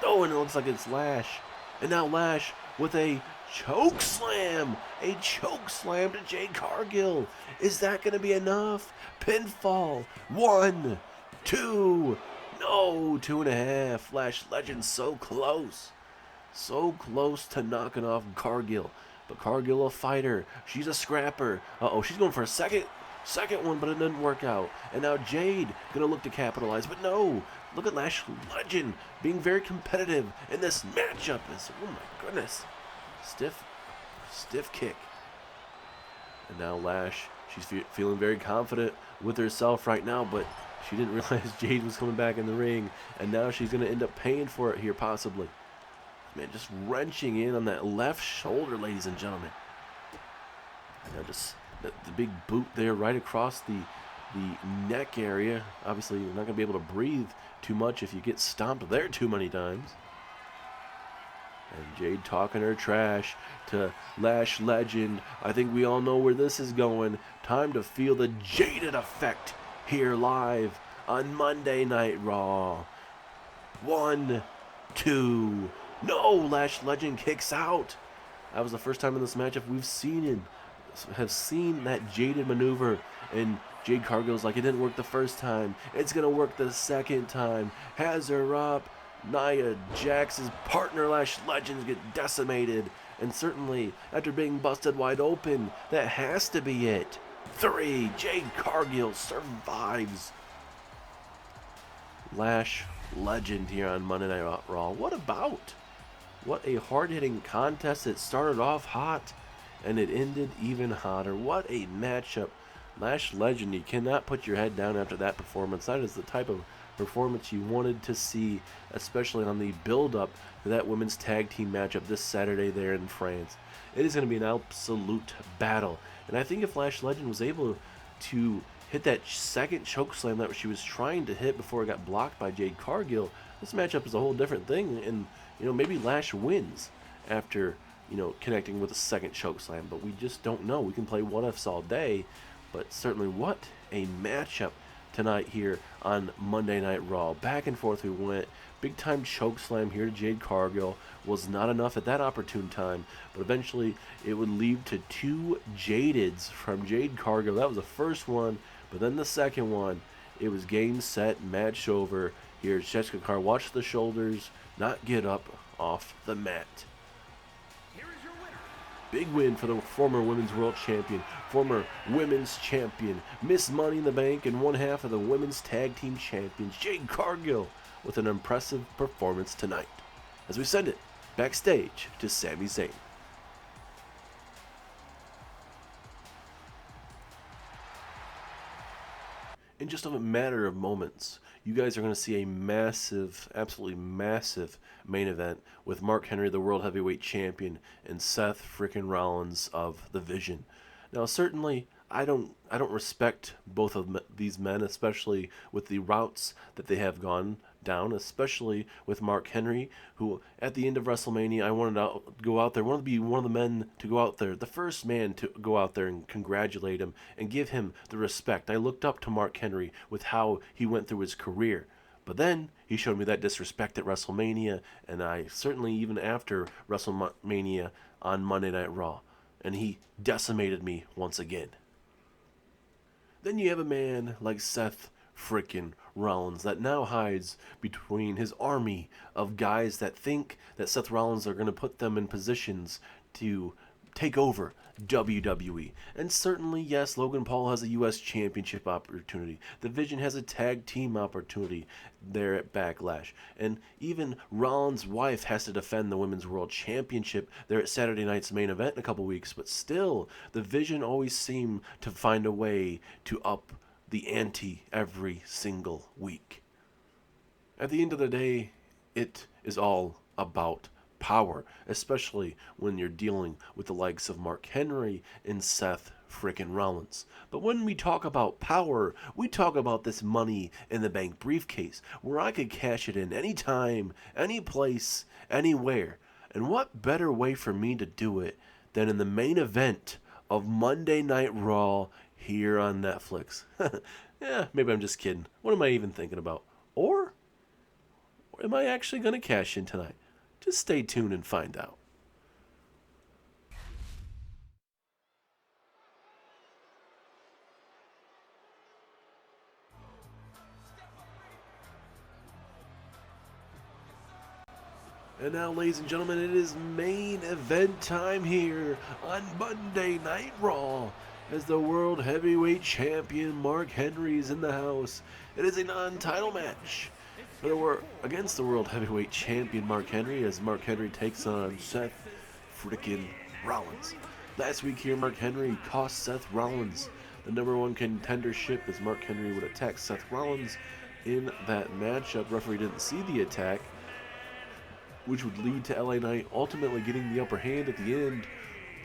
Oh, and it looks like it's Lash. And now Lash with a choke slam. A choke slam to Jade Cargill. Is that going to be enough? Pinfall. 1, 2. No, 2.5. Lash Legend so close. So close to knocking off Cargill. But Cargill a fighter. She's a scrapper. Uh-oh, she's going for a second one, but it didn't work out. And now Jade going to look to capitalize. But no. Look at Lash Legend being very competitive in this matchup. Oh my goodness. Stiff kick. And now Lash, she's feeling very confident with herself right now, but she didn't realize Jade was coming back in the ring. And now she's going to end up paying for it here, possibly. Man, just wrenching in on that left shoulder, ladies and gentlemen. Now just the big boot there right across the neck area. Obviously, you're not going to be able to breathe too much if you get stomped there too many times. And Jade talking her trash to Lash Legend. I think we all know where this is going. Time to feel the Jaded effect here live on Monday Night Raw. 1, 2. No, Lash Legend kicks out. That was the first time in this matchup we've seen that Jaded maneuver. And Jade Cargill's like, it didn't work the first time. It's going to work the second time. Has her up. Nia Jax's partner, Lash Legends, get decimated. And certainly, after being busted wide open, that has to be it. 3. Jade Cargill survives. Lash Legend here on Monday Night Raw. What about? What a hard-hitting contest. It started off hot, and it ended even hotter. What a matchup. Lash Legend, you cannot put your head down after that performance. That is the type of performance you wanted to see, especially on the build-up to that women's tag team matchup this Saturday there in France. It is going to be an absolute battle. And I think if Lash Legend was able to hit that second chokeslam that she was trying to hit before it got blocked by Jade Cargill, this matchup is a whole different thing. And, maybe Lash wins after, connecting with a second chokeslam. But we just don't know. We can play what-ifs all day. But certainly what a matchup tonight here on Monday Night Raw. Back and forth we went. Big time choke slam here to Jade Cargill. Was not enough at that opportune time. But eventually it would lead to 2 Jadeds from Jade Cargill. That was the first one. But then the second one. It was game, set, match over. Here's Jessica Carr. Watch the shoulders, not get up off the mat. Big win for the former Women's World Champion, former Women's Champion, Miss Money in the Bank, and one half of the Women's Tag Team Champions, Jade Cargill, with an impressive performance tonight. As we send it backstage to Sami Zayn. In just a matter of moments, you guys are going to see a massive, absolutely massive main event with Mark Henry, the World Heavyweight Champion, and Seth frickin' Rollins of the Vision. Now, certainly, I don't respect both of these men, especially with the routes that they have gone down, especially with Mark Henry, who at the end of WrestleMania, I wanted to go out there, wanted to be one of the men to go out there, the first man to go out there and congratulate him and give him the respect. I looked up to Mark Henry with how he went through his career. But then he showed me that disrespect at WrestleMania, and I certainly even after WrestleMania on Monday Night Raw, and he decimated me once again. Then you have a man like Seth frickin' Rollins that now hides between his army of guys that think that Seth Rollins are going to put them in positions to take over WWE. And certainly, yes, Logan Paul has a U.S. Championship opportunity. The Vision has a tag team opportunity there at Backlash. And even Rollins' wife has to defend the Women's World Championship there at Saturday night's main event in a couple weeks. But still, the Vision always seem to find a way to up the ante every single week. At the end of the day, it is all about power, especially when you're dealing with the likes of Mark Henry and Seth frickin' Rollins. But when we talk about power, we talk about this Money in the Bank briefcase, where I could cash it in anytime, any place, anywhere. And what better way for me to do it than in the main event of Monday Night Raw here on Netflix? Yeah, maybe I'm just kidding. What am I even thinking about? Or am I actually going to cash in tonight? Just stay tuned and find out. And now, ladies and gentlemen, it is main event time here on Monday Night Raw. As the World Heavyweight Champion Mark Henry is in the house. It is a non-title match against the World Heavyweight Champion Mark Henry, as Mark Henry takes on Seth frickin' Rollins. Last week here, Mark Henry cost Seth Rollins the #1 contendership as Mark Henry would attack Seth Rollins in that matchup. Referee didn't see the attack, which would lead to LA Knight ultimately getting the upper hand at the end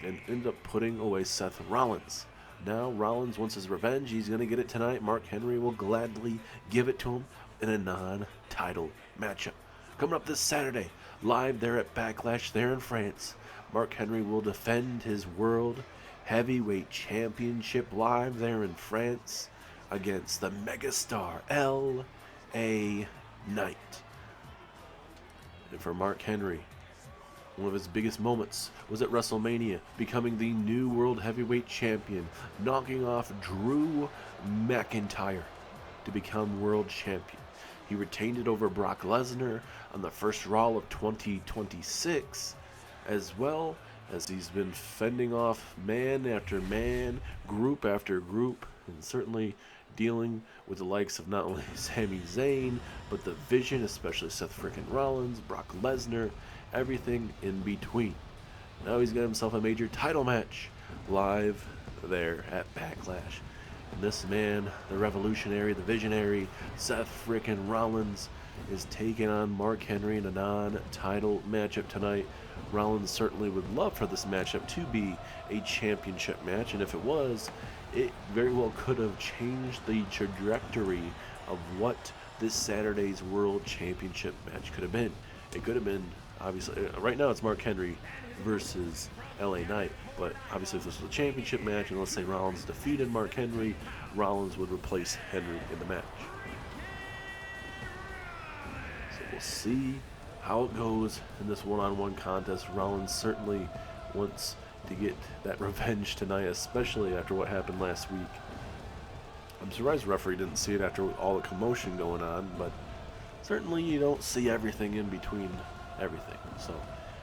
and end up putting away Seth Rollins. Now Rollins wants his revenge. He's going to get it tonight. Mark Henry will gladly give it to him in a non-title matchup. Coming up this Saturday, live there at Backlash there in France, Mark Henry will defend his World Heavyweight Championship live there in France against the megastar LA Knight. And for Mark Henry, one of his biggest moments was at WrestleMania, becoming the new World Heavyweight Champion, knocking off Drew McIntyre to become World Champion. He retained it over Brock Lesnar on the first Raw of 2026, as well as he's been fending off man after man, group after group, and certainly dealing with the likes of not only Sami Zayn, but the Vision, especially Seth frickin' Rollins, Brock Lesnar, everything in between. Now he's got himself a major title match live there at Backlash. And this man, the revolutionary, the visionary, Seth frickin' Rollins, is taking on Mark Henry in a non-title matchup tonight. Rollins certainly would love for this matchup to be a championship match, and if it was, it very well could have changed the trajectory of what this Saturday's World Championship match could have been. It could have been, obviously, right now it's Mark Henry versus LA Knight, but obviously if this was a championship match, and let's say Rollins defeated Mark Henry, Rollins would replace Henry in the match. So we'll see how it goes in this one-on-one contest. Rollins certainly wants to get that revenge tonight, especially after what happened last week. I'm surprised the referee didn't see it after all the commotion going on, but certainly you don't see everything in between everything. So,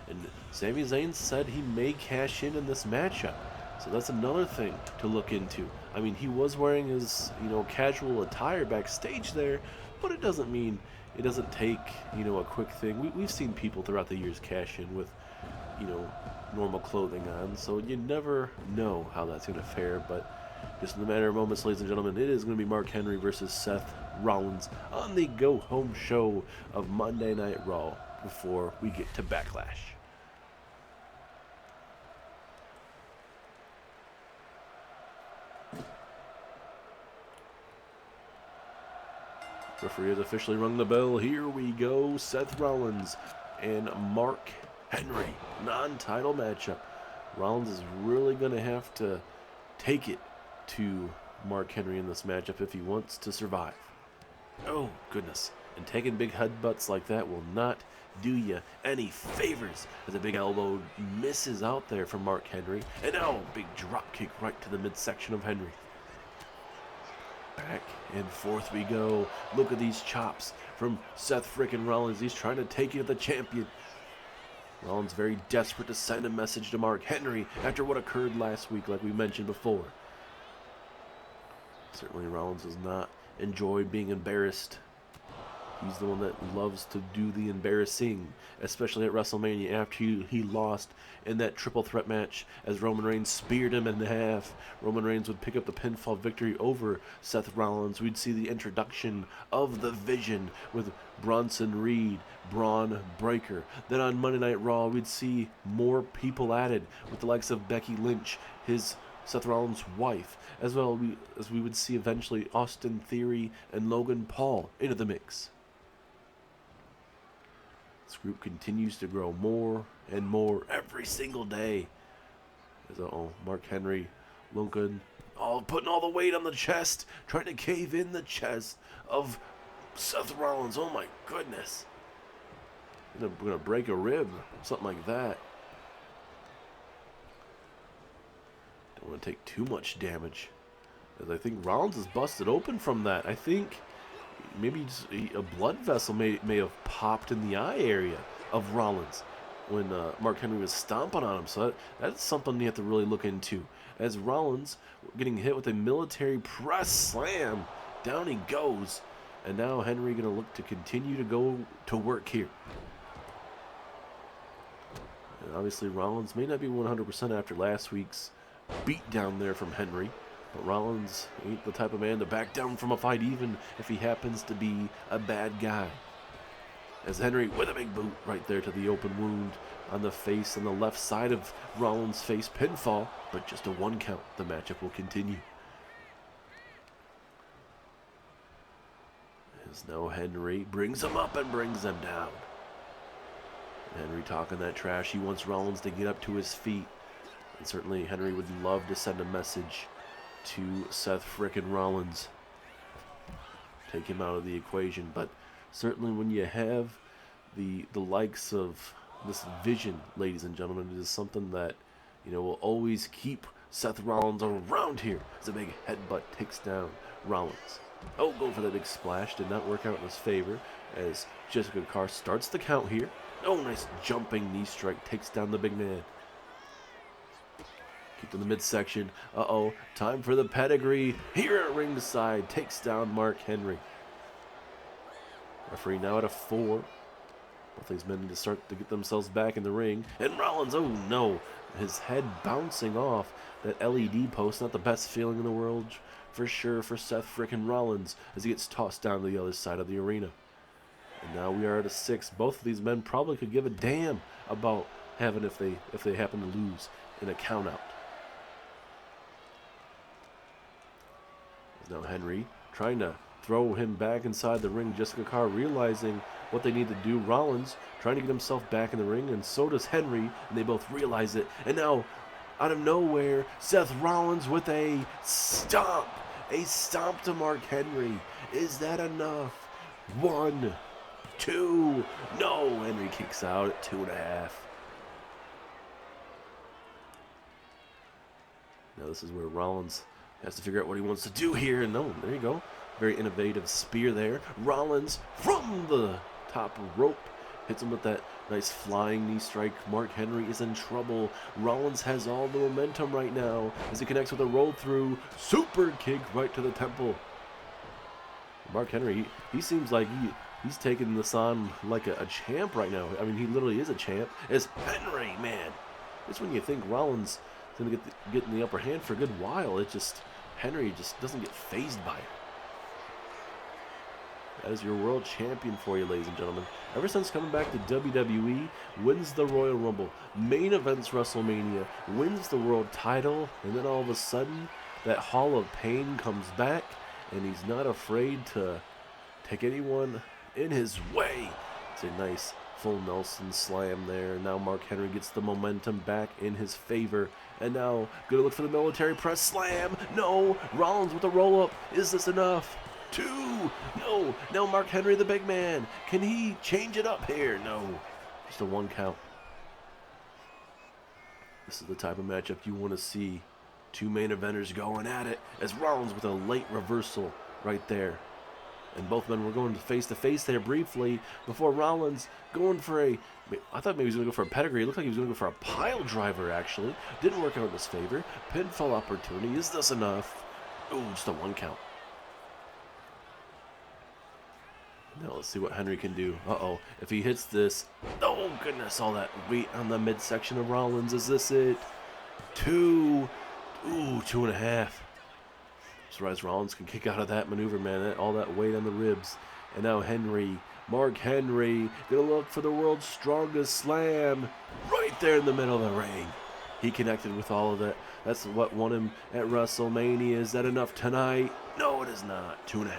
and Sami Zayn said he may cash in this matchup. So that's another thing to look into. I mean, he was wearing his, casual attire backstage there, but it doesn't mean it doesn't take, a quick thing. We've seen people throughout the years cash in with, normal clothing on, so you never know how that's going to fare, but just in a matter of moments, ladies and gentlemen, it is going to be Mark Henry versus Seth Rollins on the go-home show of Monday Night Raw before we get to Backlash. Referee has officially rung the bell. Here we go. Seth Rollins and Mark Henry. Non-title matchup. Rollins is really going to have to take it to Mark Henry in this matchup if he wants to survive. Oh, goodness. And taking big headbutts like that will not do you any favors, as a big elbow misses out there from Mark Henry. And now, big drop kick right to the midsection of Henry. Back and forth we go. Look at these chops from Seth frickin' Rollins. He's trying to take you to the champion. Rollins very desperate to send a message to Mark Henry after what occurred last week, like we mentioned before. Certainly Rollins does not enjoy being embarrassed. He's the one that loves to do the embarrassing, especially at WrestleMania after he lost in that triple threat match as Roman Reigns speared him in half. Roman Reigns would pick up the pinfall victory over Seth Rollins. We'd see the introduction of the Vision with Bronson Reed, Braun Breaker. Then on Monday Night Raw, we'd see more people added with the likes of Becky Lynch, his Seth Rollins' wife, as well as we would see eventually Austin Theory and Logan Paul into the mix. This group continues to grow more and more every single day. As Mark Henry, Logan, putting all the weight on the chest, trying to cave in the chest of Seth Rollins. Oh my goodness. We're gonna break a rib, something like that. Don't want to take too much damage, as I think Rollins is busted open from that. I think maybe just a blood vessel may have popped in the eye area of Rollins when Mark Henry was stomping on him. So that's something you have to really look into. As Rollins getting hit with a military press slam, down he goes. And now Henry going to look to continue to go to work here. And obviously Rollins may not be 100% after last week's beat down there from Henry. But Rollins ain't the type of man to back down from a fight, even if he happens to be a bad guy. As Henry with a big boot right there to the open wound on the face on the left side of Rollins' face. Pinfall, but just a 1 count. The matchup will continue. As now Henry brings him up and brings him down. Henry talking that trash. He wants Rollins to get up to his feet. And certainly Henry would love to send a message to Seth frickin' Rollins. Take him out of the equation. But certainly when you have the likes of this Vision, ladies and gentlemen, it is something that, will always keep Seth Rollins around here. As a big headbutt takes down Rollins. Oh, go for that big splash. Did not work out in his favor as Jessica Carr starts the count here. Oh, nice jumping knee strike takes down the big man. Kicked in the midsection. Time for the pedigree. Here at ringside, takes down Mark Henry. Referee now at a 4. Both these men need to start to get themselves back in the ring. And Rollins, oh no, his head bouncing off that LED post. Not the best feeling in the world for sure for Seth frickin' Rollins as he gets tossed down to the other side of the arena. And now we are at a 6. Both of these men probably could give a damn about having if they happen to lose in a count out. Now Henry trying to throw him back inside the ring. Jessica Carr realizing what they need to do. Rollins trying to get himself back in the ring, and so does Henry, and they both realize it. And now, out of nowhere, Seth Rollins with a stomp. A stomp to Mark Henry. Is that enough? 1, 2. No, Henry kicks out at 2.5. Now this is where Rollins Has to figure out what he wants to do here. And no, there you go. Very innovative spear there. Rollins from the top rope hits him with that nice flying knee strike. Mark Henry is in trouble. Rollins has all the momentum right now as he connects with a roll through. Super kick right to the temple. Mark Henry, he seems like he's taking this on like a champ right now. I mean, he literally is a champ. It's Henry, man. It's when you think Rollins is going to get in the upper hand for a good while. It just, Henry just doesn't get fazed by it. That is your world champion for you, ladies and gentlemen. Ever since coming back to WWE, wins the Royal Rumble, main events WrestleMania, wins the world title, and then all of a sudden, that Hall of Pain comes back, and he's not afraid to take anyone in his way. It's a nice full Nelson slam there. Now Mark Henry gets the momentum back in his favor. And now, gonna look for the military press slam. No, Rollins with a roll-up. Is this enough? 2. No. Now Mark Henry, the big man. Can he change it up here? No. Just a 1 count. This is the type of matchup you want to see. 2 main eventers going at it as Rollins with a late reversal right there. And both men were going to face there briefly before Rollins going for a... I thought maybe he was going to go for a pedigree. It looked like he was going to go for a pile driver, actually. Didn't work out in his favor. Pinfall opportunity. Is this enough? Ooh, just a 1 count. Now let's see what Henry can do. Uh-oh. If he hits this... Oh, goodness. All that weight on the midsection of Rollins. Is this it? 2... Ooh, 2.5. Surprised Rollins can kick out of that maneuver, man. All that weight on the ribs. And now Henry, Mark Henry, gonna look for the world's strongest slam right there in the middle of the ring. He connected with all of that. That's what won him at WrestleMania. Is that enough tonight? No, it is not. 2.5.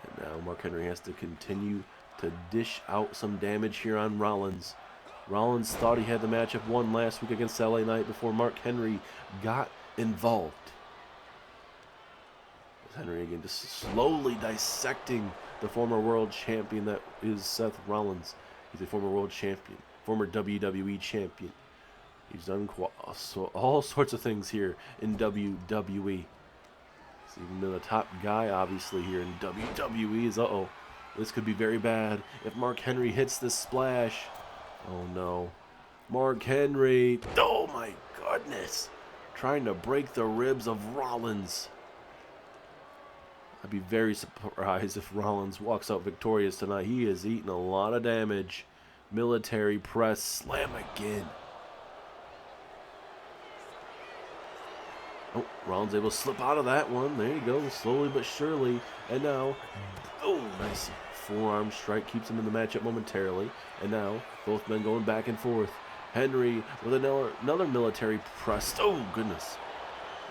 And now Mark Henry has to continue to dish out some damage here on Rollins. Rollins thought he had the matchup won last week against LA Knight before Mark Henry got involved. Henry again just slowly dissecting the former world champion that is Seth Rollins. He's a former world champion, former WWE champion. He's done all sorts of things here in WWE. He's even been the top guy, obviously, here in WWE. Uh-oh. This could be very bad if Mark Henry hits this splash. Oh, no. Mark Henry. Oh, my goodness. Trying to break the ribs of Rollins. I'd be very surprised if Rollins walks out victorious tonight. He has eaten a lot of damage. Military press. Slam again. Oh, Rollins able to slip out of that one. There you go. Slowly but surely. And now... Oh, nice forearm strike keeps him in the matchup momentarily. And now, both men going back and forth. Henry with another military press. Oh, goodness.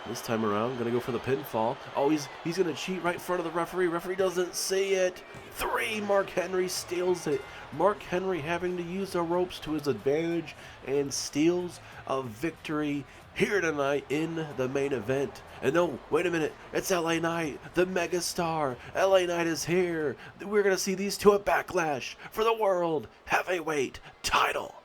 This time around, going to go for the pinfall. Oh, he's going to cheat right in front of the referee. Referee doesn't see it. 3. Mark Henry steals it. Mark Henry having to use the ropes to his advantage and steals a victory here tonight in the main event. And no, wait a minute. It's LA Knight, the megastar. LA Knight is here. We're going to see these two at Backlash for the World Heavyweight title.